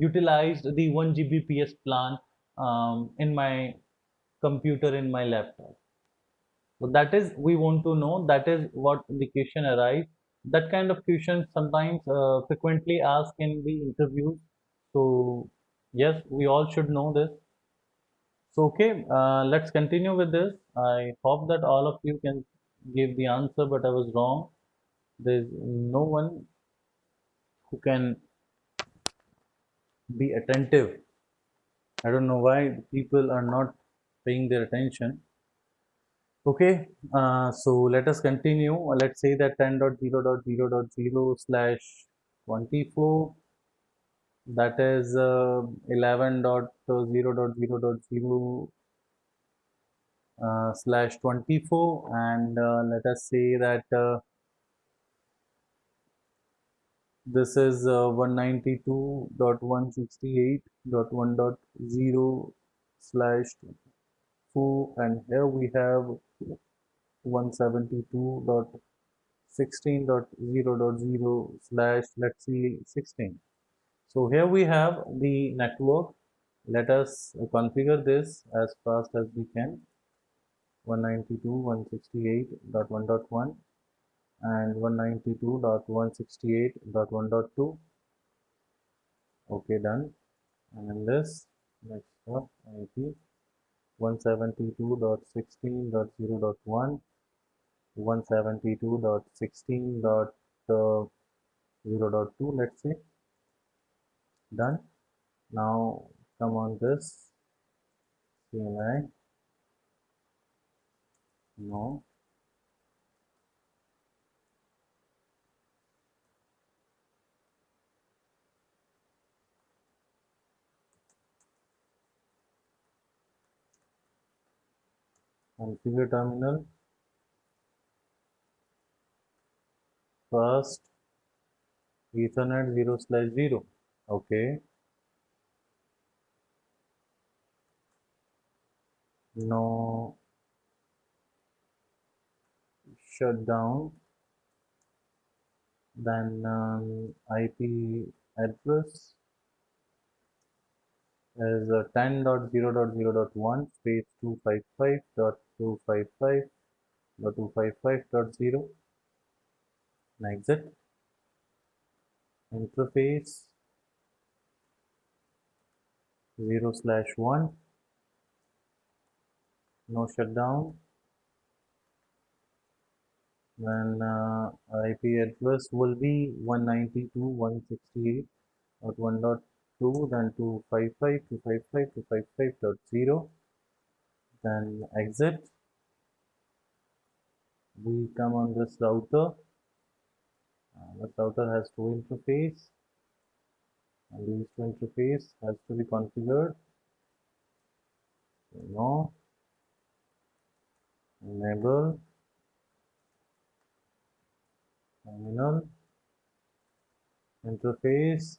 utilize the 1 Gbps plan in my computer, in my laptop. So that is we want to know. That is what the question arises. That kind of questions sometimes frequently asked in the interviews. So yes, we all should know this. So okay, let's continue with this. I hope that all of you can give the answer, but I was wrong. There's no one who can be attentive. I don't know why people are not paying their attention. Okay, so let us continue. Let's say that 10.0.0.0/24, that is 11.0.0.0 slash 24, and let us say that this is 192.168.1.0 slash 24, and here we have 172.16.0.0 slash, let's see, 16. So here we have the network. Let us configure this as fast as we can. 192.168.1.1 and 192.168.1.2. Okay, done. And this next up IP 172.16.0.1, 172.16.0.2, let's say. Done. Now come on this CLI. No. Configure terminal. First Ethernet 0/0. Okay. No shutdown. Then IP address is 10.0.0.1 space 255.255.255.0. Exit. Interface 0/1. No shutdown. Then IP address will be 192.168.1.2, then 255.255.255.0. Then exit. We come on this router. This router has two interface, and these two interface has to be configured. No. enable terminal interface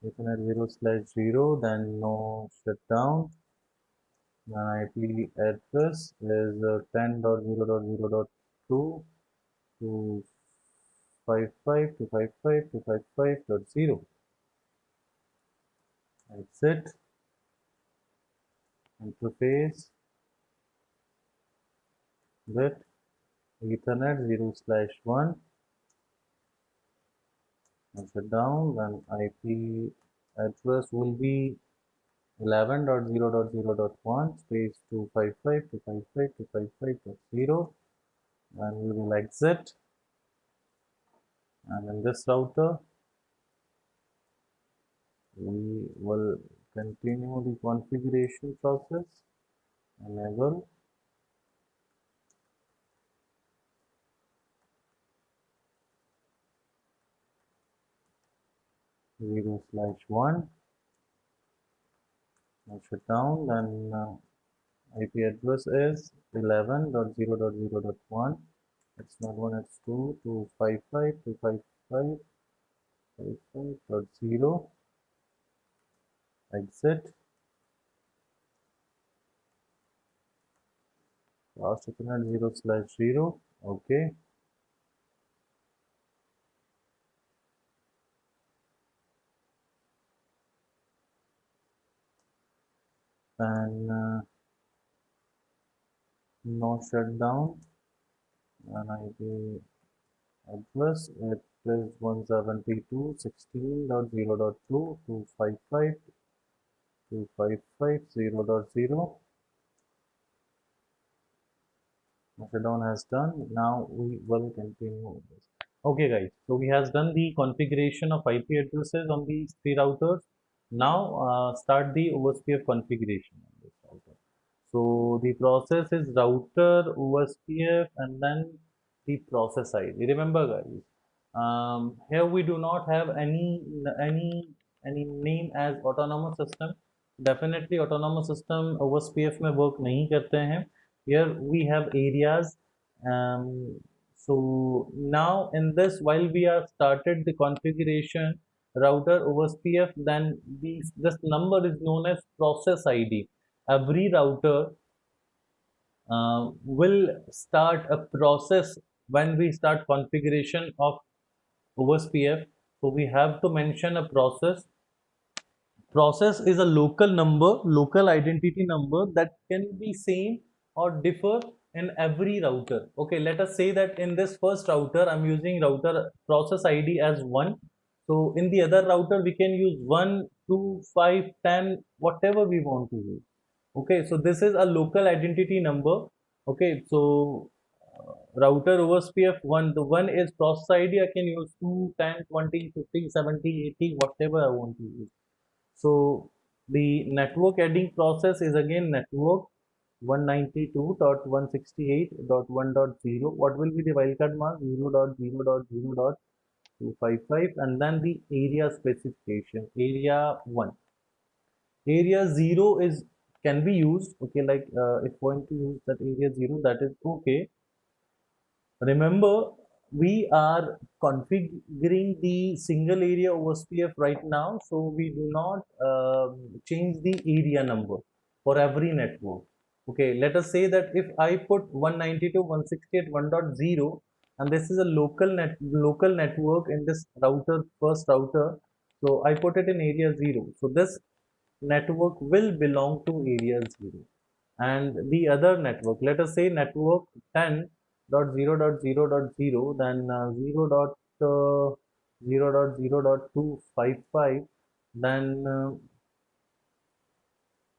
Ethernet 0/0, then no shutdown. Then IP address is 10.0.0.2 to 55.255.255.0. Exit interface with Ethernet 0/1. And shut down. Then IP address will be 11.0.0.1 space 255.255.255.0, and we will exit. And in this router we will continue the configuration process. Enable zero slash one and shut down. Then IP address is 11.0.0.1. It's not one, it's 2.255.255.0. Exit. Last Ethernet 0/0. Okay. And no shutdown. And IP address it is 172.16.0.2 to 55.255.0.0. Shutdown has done. Now we will continue this. Okay guys, so we has done the configuration of IP addresses on these three routers. Now start the OSPF configuration on this router. So the process is router OSPF and then the process ID. Remember guys, here we do not have any name as autonomous system. Definitely autonomous system OSPF में work नहीं करते हैं. Here we have areas. um, so now in this, while we are started the configuration router OSPF, then this number is known as process ID. Every router will start a process when we start configuration of OSPF. So we have to mention a process. Process is a local number, local identity number that can be same or differ in every router. Okay, let us say that in this first router I'm using router process ID as 1. So in the other router we can use 1, 2, 5, 10, whatever we want to use. Okay, so this is a local identity number. Okay, so router OSPF 1, the 1 is process ID. I can use 2, 10, 20, 50, 70, 80, whatever I want to use. So the network adding process is again network 192.168.1.0. What will be the wildcard mask? 0.0.0.255, and then the area specification, area 1. Area 0 is can be used, okay, like if going to use that area 0, that is okay. Remember, we are configuring the single area OSPF right now, so we do not change the area number for every network. Okay, let us say that if I put 192.168.1.0, and this is a local network in this router, first router, so I put it in area 0. So this network will belong to area 0, and the other network, let us say network 10.0.0.0, then 0.0.0.255, then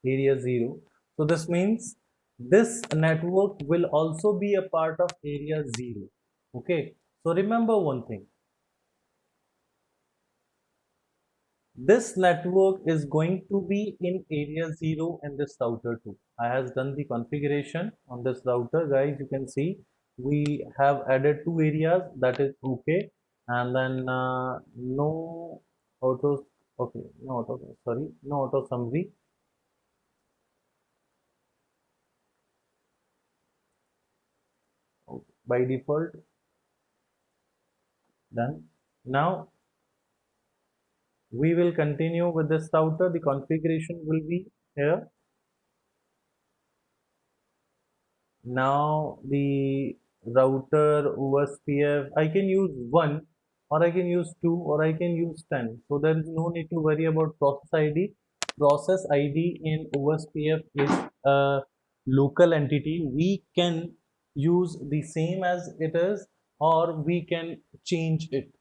area 0. So this means this network will also be a part of area 0. Okay, so remember one thing, this network is going to be in area 0 in this router too. I has done the configuration on this router, guys. You can see we have added two areas, that is okay, and then no auto, okay, no auto, sorry, no auto summary. by default. Done. Now we will continue with this router. The configuration will be here. Now the router OSPF, I can use 1 or I can use 2 or I can use 10. So there is no need to worry about process ID. Process ID in OSPF is a local entity. We can use the same as it is or we can change it.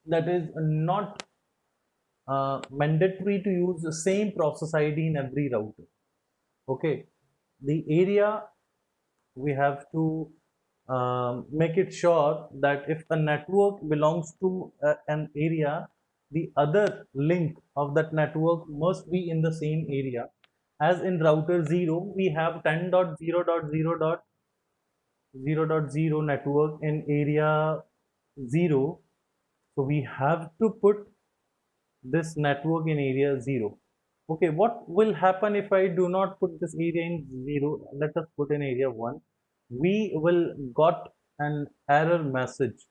That is not mandatory to use the same process ID in every router. Okay, the area we have to make it sure that if a network belongs to an area, the other link of that network must be in the same area. As in router 0, we have 10.0.0.0.0 network in area 0. So we have to put this network in area 0. Okay, what will happen if I do not put this area in 0? Let us put in area 1. We will got an error message.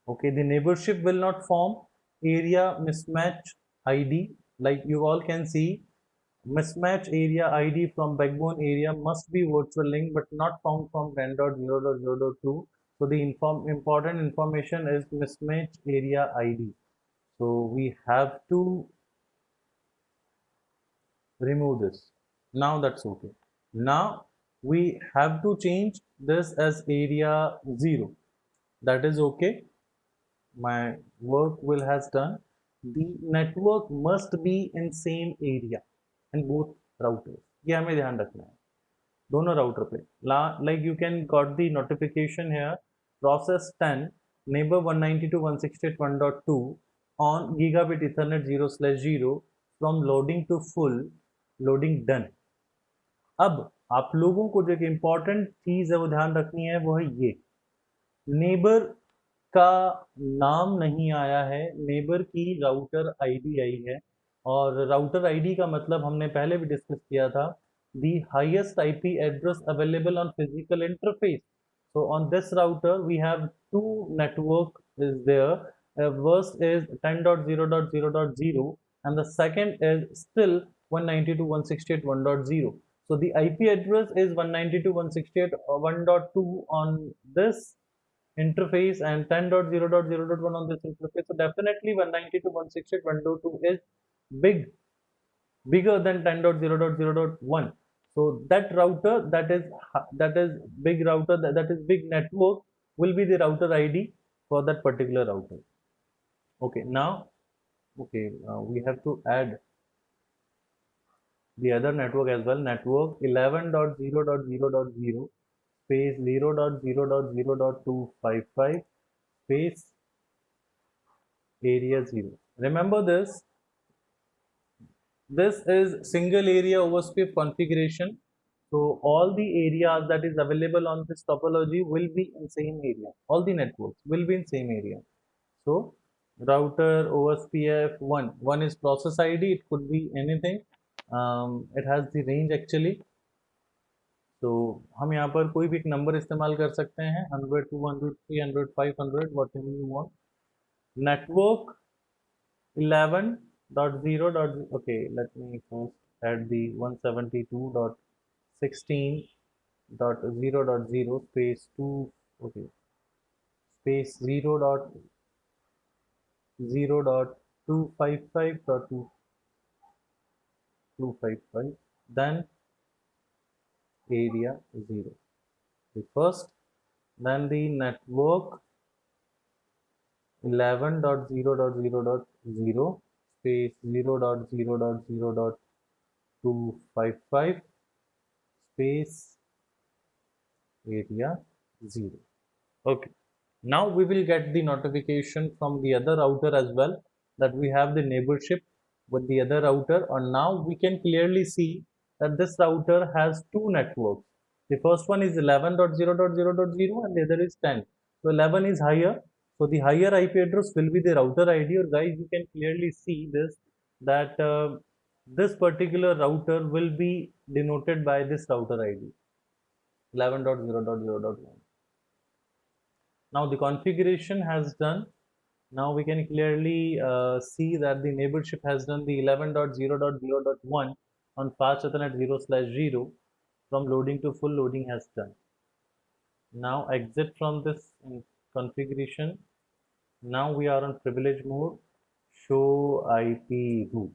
Okay, the neighborship will not form. Area mismatch ID, like you all can see, mismatch area ID from backbone area must be virtual link but not found from 10.0.0.2. So the important information is mismatch area ID. So we have to remove this. Now that's okay. Now we have to change this as area 0. That is okay. My work will has done. The network must be in same area in both routers. ये हमें ध्यान रखना है दोनों router पे. Like you can got the notification here, process 10 neighbor 192.168.1.2 on gigabit ethernet 0/0 from loading to full loading done. अब आप लोगों को जो एक इम्पॉर्टेंट चीज है वो ध्यान रखनी है, वो है ये नेबर का नाम नहीं आया है, नेबर की राउटर आईडी आई है. और राउटर आईडी का मतलब हमने पहले भी डिस्कस किया था, the highest IP address available on physical interface. So on this router we have two network is there. First is 10.0.0.0 and the second is still 192.168.1.0. So the IP address is 192.168.1.2 on this interface and 10.0.0.1 on this interface. So definitely 192.168.1.2 is bigger than 10.0.0.1. So that router that is big router that is big network will be the router ID for that particular router. Okay, now we have to add the other network as well. Network 11.0.0.0 space 0.0.0.255 space area 0. Remember this. This is single area OSPF configuration. So all the areas that is available on this topology will be in same area. All the networks will be in same area. So router OSPF 1 is process ID. It could be anything. It has the range actually. तो हम यहाँ पर कोई भी एक number इस्तेमाल कर सकते हैं 100 200 300 500 whatever you want. Network 11.0. Okay, let me first add the 172.16.0.0 space 2. Okay, space 0.0.255.255, then area 0. The first, then the network 11.0.0.0 space 0.0.0.255 space area 0. Okay, now we will get the notification from the other router as well that we have the neighborship with the other router, and now we can clearly see that this router has two networks. The first one is 11.0.0.0 and the other is 10. So 11 is higher, so the higher IP address will be the router ID. Or guys, you can clearly see this that this particular router will be denoted by this router ID. 11.0.0.1. Now the configuration has done. Now we can clearly see that the neighborship has done the 11.0.0.1 on fast Ethernet 0/0 from loading to full loading has done. Now exit from this configuration. Now we are on privilege mode. Show IP root.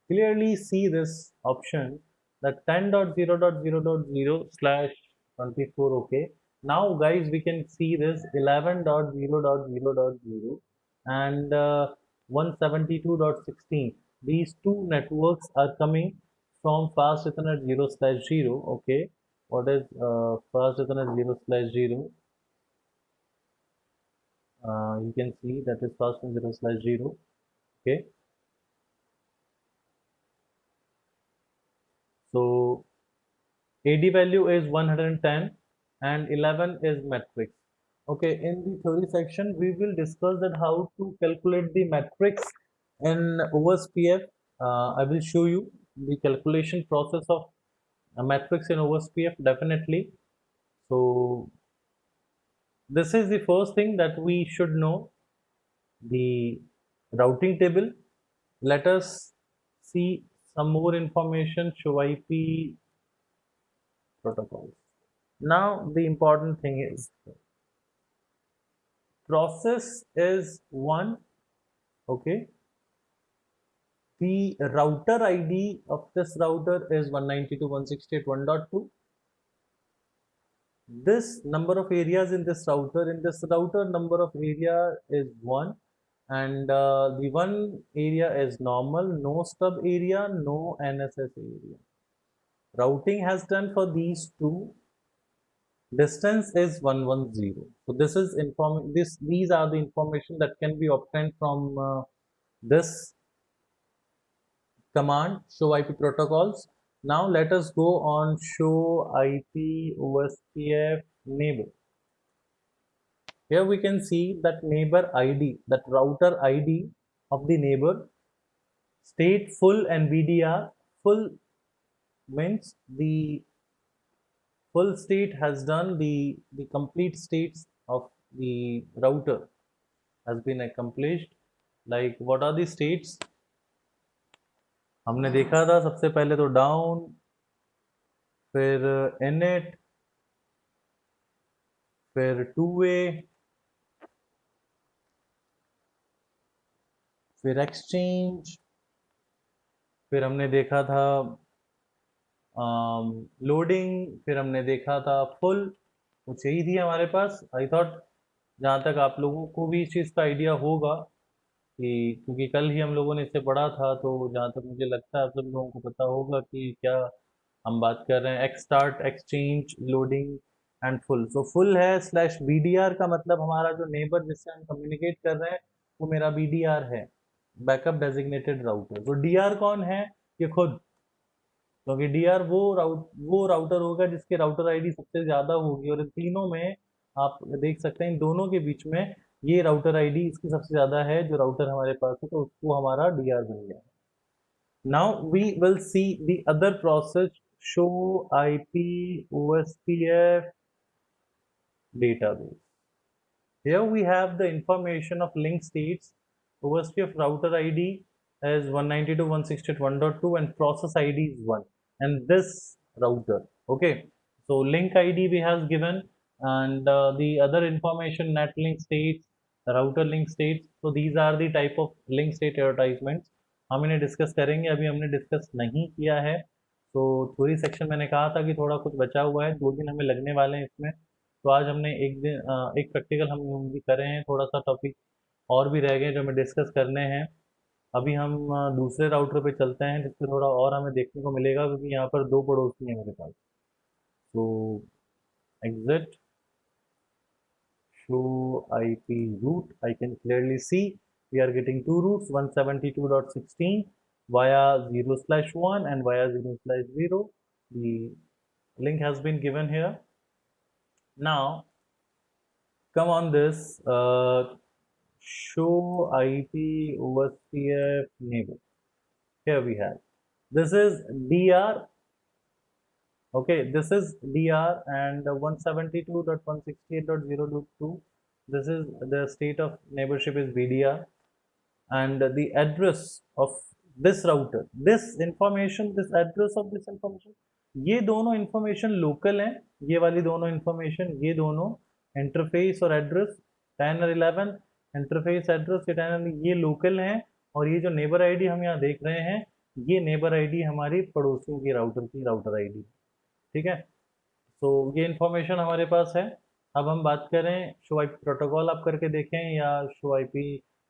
Clearly see this option that 10.0.0.0/24. Okay. Now guys, we can see this 11.0.0.0 and 172.16. These two networks are coming from fast Ethernet 0/0. Okay. What is fast Ethernet 0/0? You can see that is fast Ethernet 0/0. Okay. So AD value is 110 and 11 is matrix. Okay, in the theory section, we will discuss that how to calculate the matrix in OSPF. I will show you the calculation process of a matrix in OSPF definitely. So this is the first thing that we should know, the routing table. Let us see some more information. Show IP protocols. Now the important thing is process is one. Okay, the router ID of this router is 192.168.1.2. This number of areas in this router number of area is 1, and the one area is normal, no stub area, no NSS area. Routing has done for these two. Distance is 110. So this is these are the information that can be obtained from this command show IP protocols. Now let us go on show IP OSPF neighbor. Here we can see that neighbor ID, that router ID of the neighbor, state full and VDR. Full means the full state has done the complete states of the router has been accomplished. Like what are the states? हमने देखा था सबसे पहले तो down, फिर init, फिर two way, फिर exchange, फिर हमने देखा था लोडिंग, फिर हमने देखा था फुल। कुछ यही थी हमारे पास। आई थॉट जहाँ तक आप लोगों को भी इस चीज़ का आइडिया होगा कि क्योंकि कल ही हम लोगों ने इसे पढ़ा था, तो जहाँ तक मुझे लगता है आप सब लोगों को पता होगा कि क्या हम बात कर रहे हैं। X start, exchange, loading and full. So full है स्लैश बीडीआर का मतलब हमारा जो नेबर जिससे हम कम्युनिकेट कर रहे हैं वो मेरा बीडीआर है, बैकअप डेजिग्नेटेड राउटर। तो डीआर कौन है? ये खुद, क्योंकि डीआर वो राउटर होगा जिसके राउटर आईडी सबसे ज़्यादा होगी, और इन तीनों में आप देख सकते हैं इन दोनों के बीच में ये राउटर आईडी इसकी सबसे ज़्यादा है जो राउटर हमारे पास है, तो उसको हमारा डीआर बन गया। Now we will see the other process, show IP OSPF database. Here we have the information of link states. OSPF router ID is 192.168.1.2 and process ID is 1, and this router. Okay, so link ID we have given, and the other information, net link states, router link states. So these are the type of link state advertisements. हम इन्हें discuss करेंगे, अभी हमने discuss नहीं किया है। तो theory section मैंने कहा था कि थोड़ा कुछ बचा हुआ है, 2 दिन हमें लगने वाले हैं इसमें। तो आज हमने एक प्रैक्टिकल हम भी करे हैं, थोड़ा सा टॉपिक और भी रह गए जो हमें डिस्कस करने हैं। अभी हम दूसरे राउटर पे चलते हैं जिससे थोड़ा और हमें देखने को मिलेगा, क्योंकि यहाँ पर 2 पड़ोसी हैं मेरे पास। तो exit, show IP root, I can clearly see we are getting two roots, 172.16 via 0/1 and via 0/0. The link has been given here. Now come on this show IP OSPF neighbor. Here we have, this is DR Okay, this is DR and 172.168.0.2. This is the state of neighborship is BDR, and the address of this router, this information, this address of this information, ये दोनों information local हैं, ये वाली दोनों information, ये दोनों interface और address 10 और 11 interface address ये 10 ये local हैं, और ये जो neighbor ID हम यहाँ देख रहे हैं, ये neighbor ID हमारी पड़ोसियों की router ID, ठीक है। तो ये इंफॉर्मेशन हमारे पास है। अब हम बात करें शो आईपी प्रोटोकॉल आप करके देखें या शो आईपी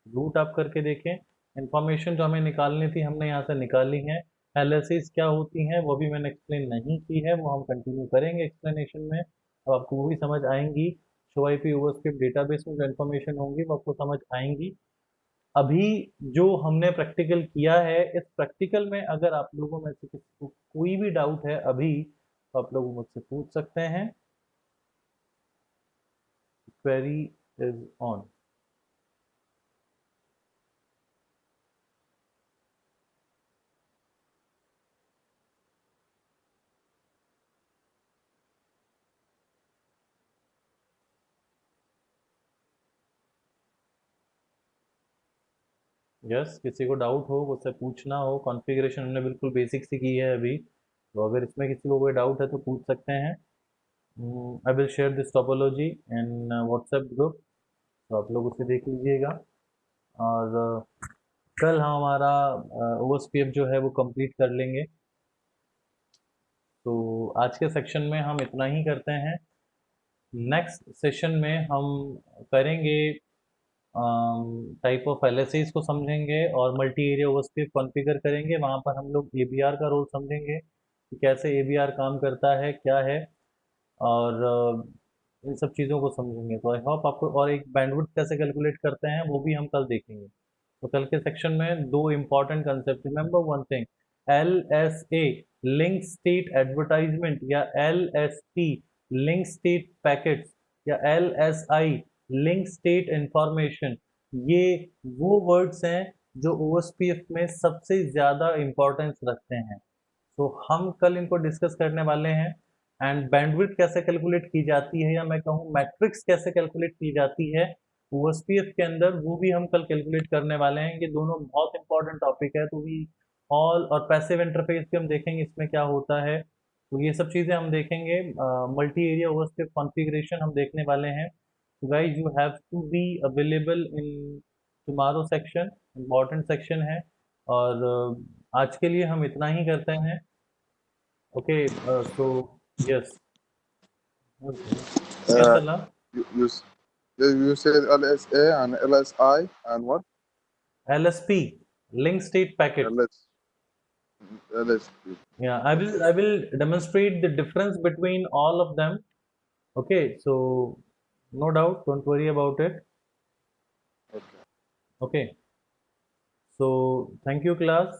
रूट आप करके देखें। इंफॉर्मेशन जो हमें निकालनी थी हमने यहाँ से निकाली है। एलएसएस क्या होती हैं वो भी मैंने एक्सप्लेन नहीं की है, वो हम कंटिन्यू करेंगे एक्सप्लेनेशन में। अब आपको वो भी समझ आएंगी। शो आईपी ओवरस्क्रिप्ट डेटाबेस में जो इन्फॉर्मेशन होंगी वो आपको समझ आएंगी। अभी जो हमने प्रैक्टिकल किया है, इस प्रैक्टिकल में अगर आप लोगों में से किसी को कोई भी डाउट है अभी, तो आप लोग मुझसे पूछ सकते हैं। Query is on. यस, किसी को डाउट हो, मुझसे पूछना हो। कॉन्फ़िगरेशन हमने बिल्कुल बेसिक से की है अभी, तो अगर इसमें किसी को कोई डाउट है तो पूछ सकते हैं। I will share this topology in WhatsApp group, तो आप लोग उसे देख लीजिएगा। और कल हम हमारा ओएसपीएफ जो है वो कंप्लीट कर लेंगे। तो आज के सेक्शन में हम इतना ही करते हैं। नेक्स्ट सेशन में हम करेंगे टाइप ऑफ एलएसआईज को समझेंगे और मल्टी एरिया ओवरस्क्रिप्ट कॉन्फ़िगर करेंगे। वहाँ पर हम लोग एबीआर का रोल समझेंगे कि कैसे एबीआर काम करता है, क्या है, और इन सब चीज़ों को समझेंगे। तो आई होप आपको, और एक बैंडविड्थ कैसे कैलकुलेट करते हैं वो भी हम कल देखेंगे। तो कल के सेक्शन में दो important concept, remember one thing, L S A link state advertisement, या L S P link state packets, या L S I link state information, ये वो वर्ड्स हैं जो ओएसपीएफ में सबसे ज़्यादा इम्पोर्टेंस रखते हैं। तो हम कल इनको डिस्कस करने वाले हैं। एंड बैंडविड्थ कैसे कैलकुलेट की जाती है, या मैं कहूँ मैट्रिक्स कैसे कैलकुलेट की जाती है ओएसपीएफ के अंदर, वो भी हम कल कैलकुलेट करने वाले हैं। ये दोनों बहुत इंपॉर्टेंट टॉपिक है। तो वी ऑल, और पैसिव इंटरफेस भी हम देखेंगे इसमें क्या होता है। तो ये सब चीज़ें हम देखेंगे। मल्टी एरिया ओएसपीएफ कॉन्फ़िगरेशन हम देखने वाले हैं। तो guys you have to be available in tomorrow section, important section है। और आज के लिए हम इतना ही करते हैं। Okay, so yes, okay. Yes, Uh, Allah. you, you said LSA and LSI and what? LSP, link state packets. LS, LSP. Yeah, I will demonstrate the difference between all of them. Okay, so no doubt, don't worry about it. Okay. Okay, so thank you, class.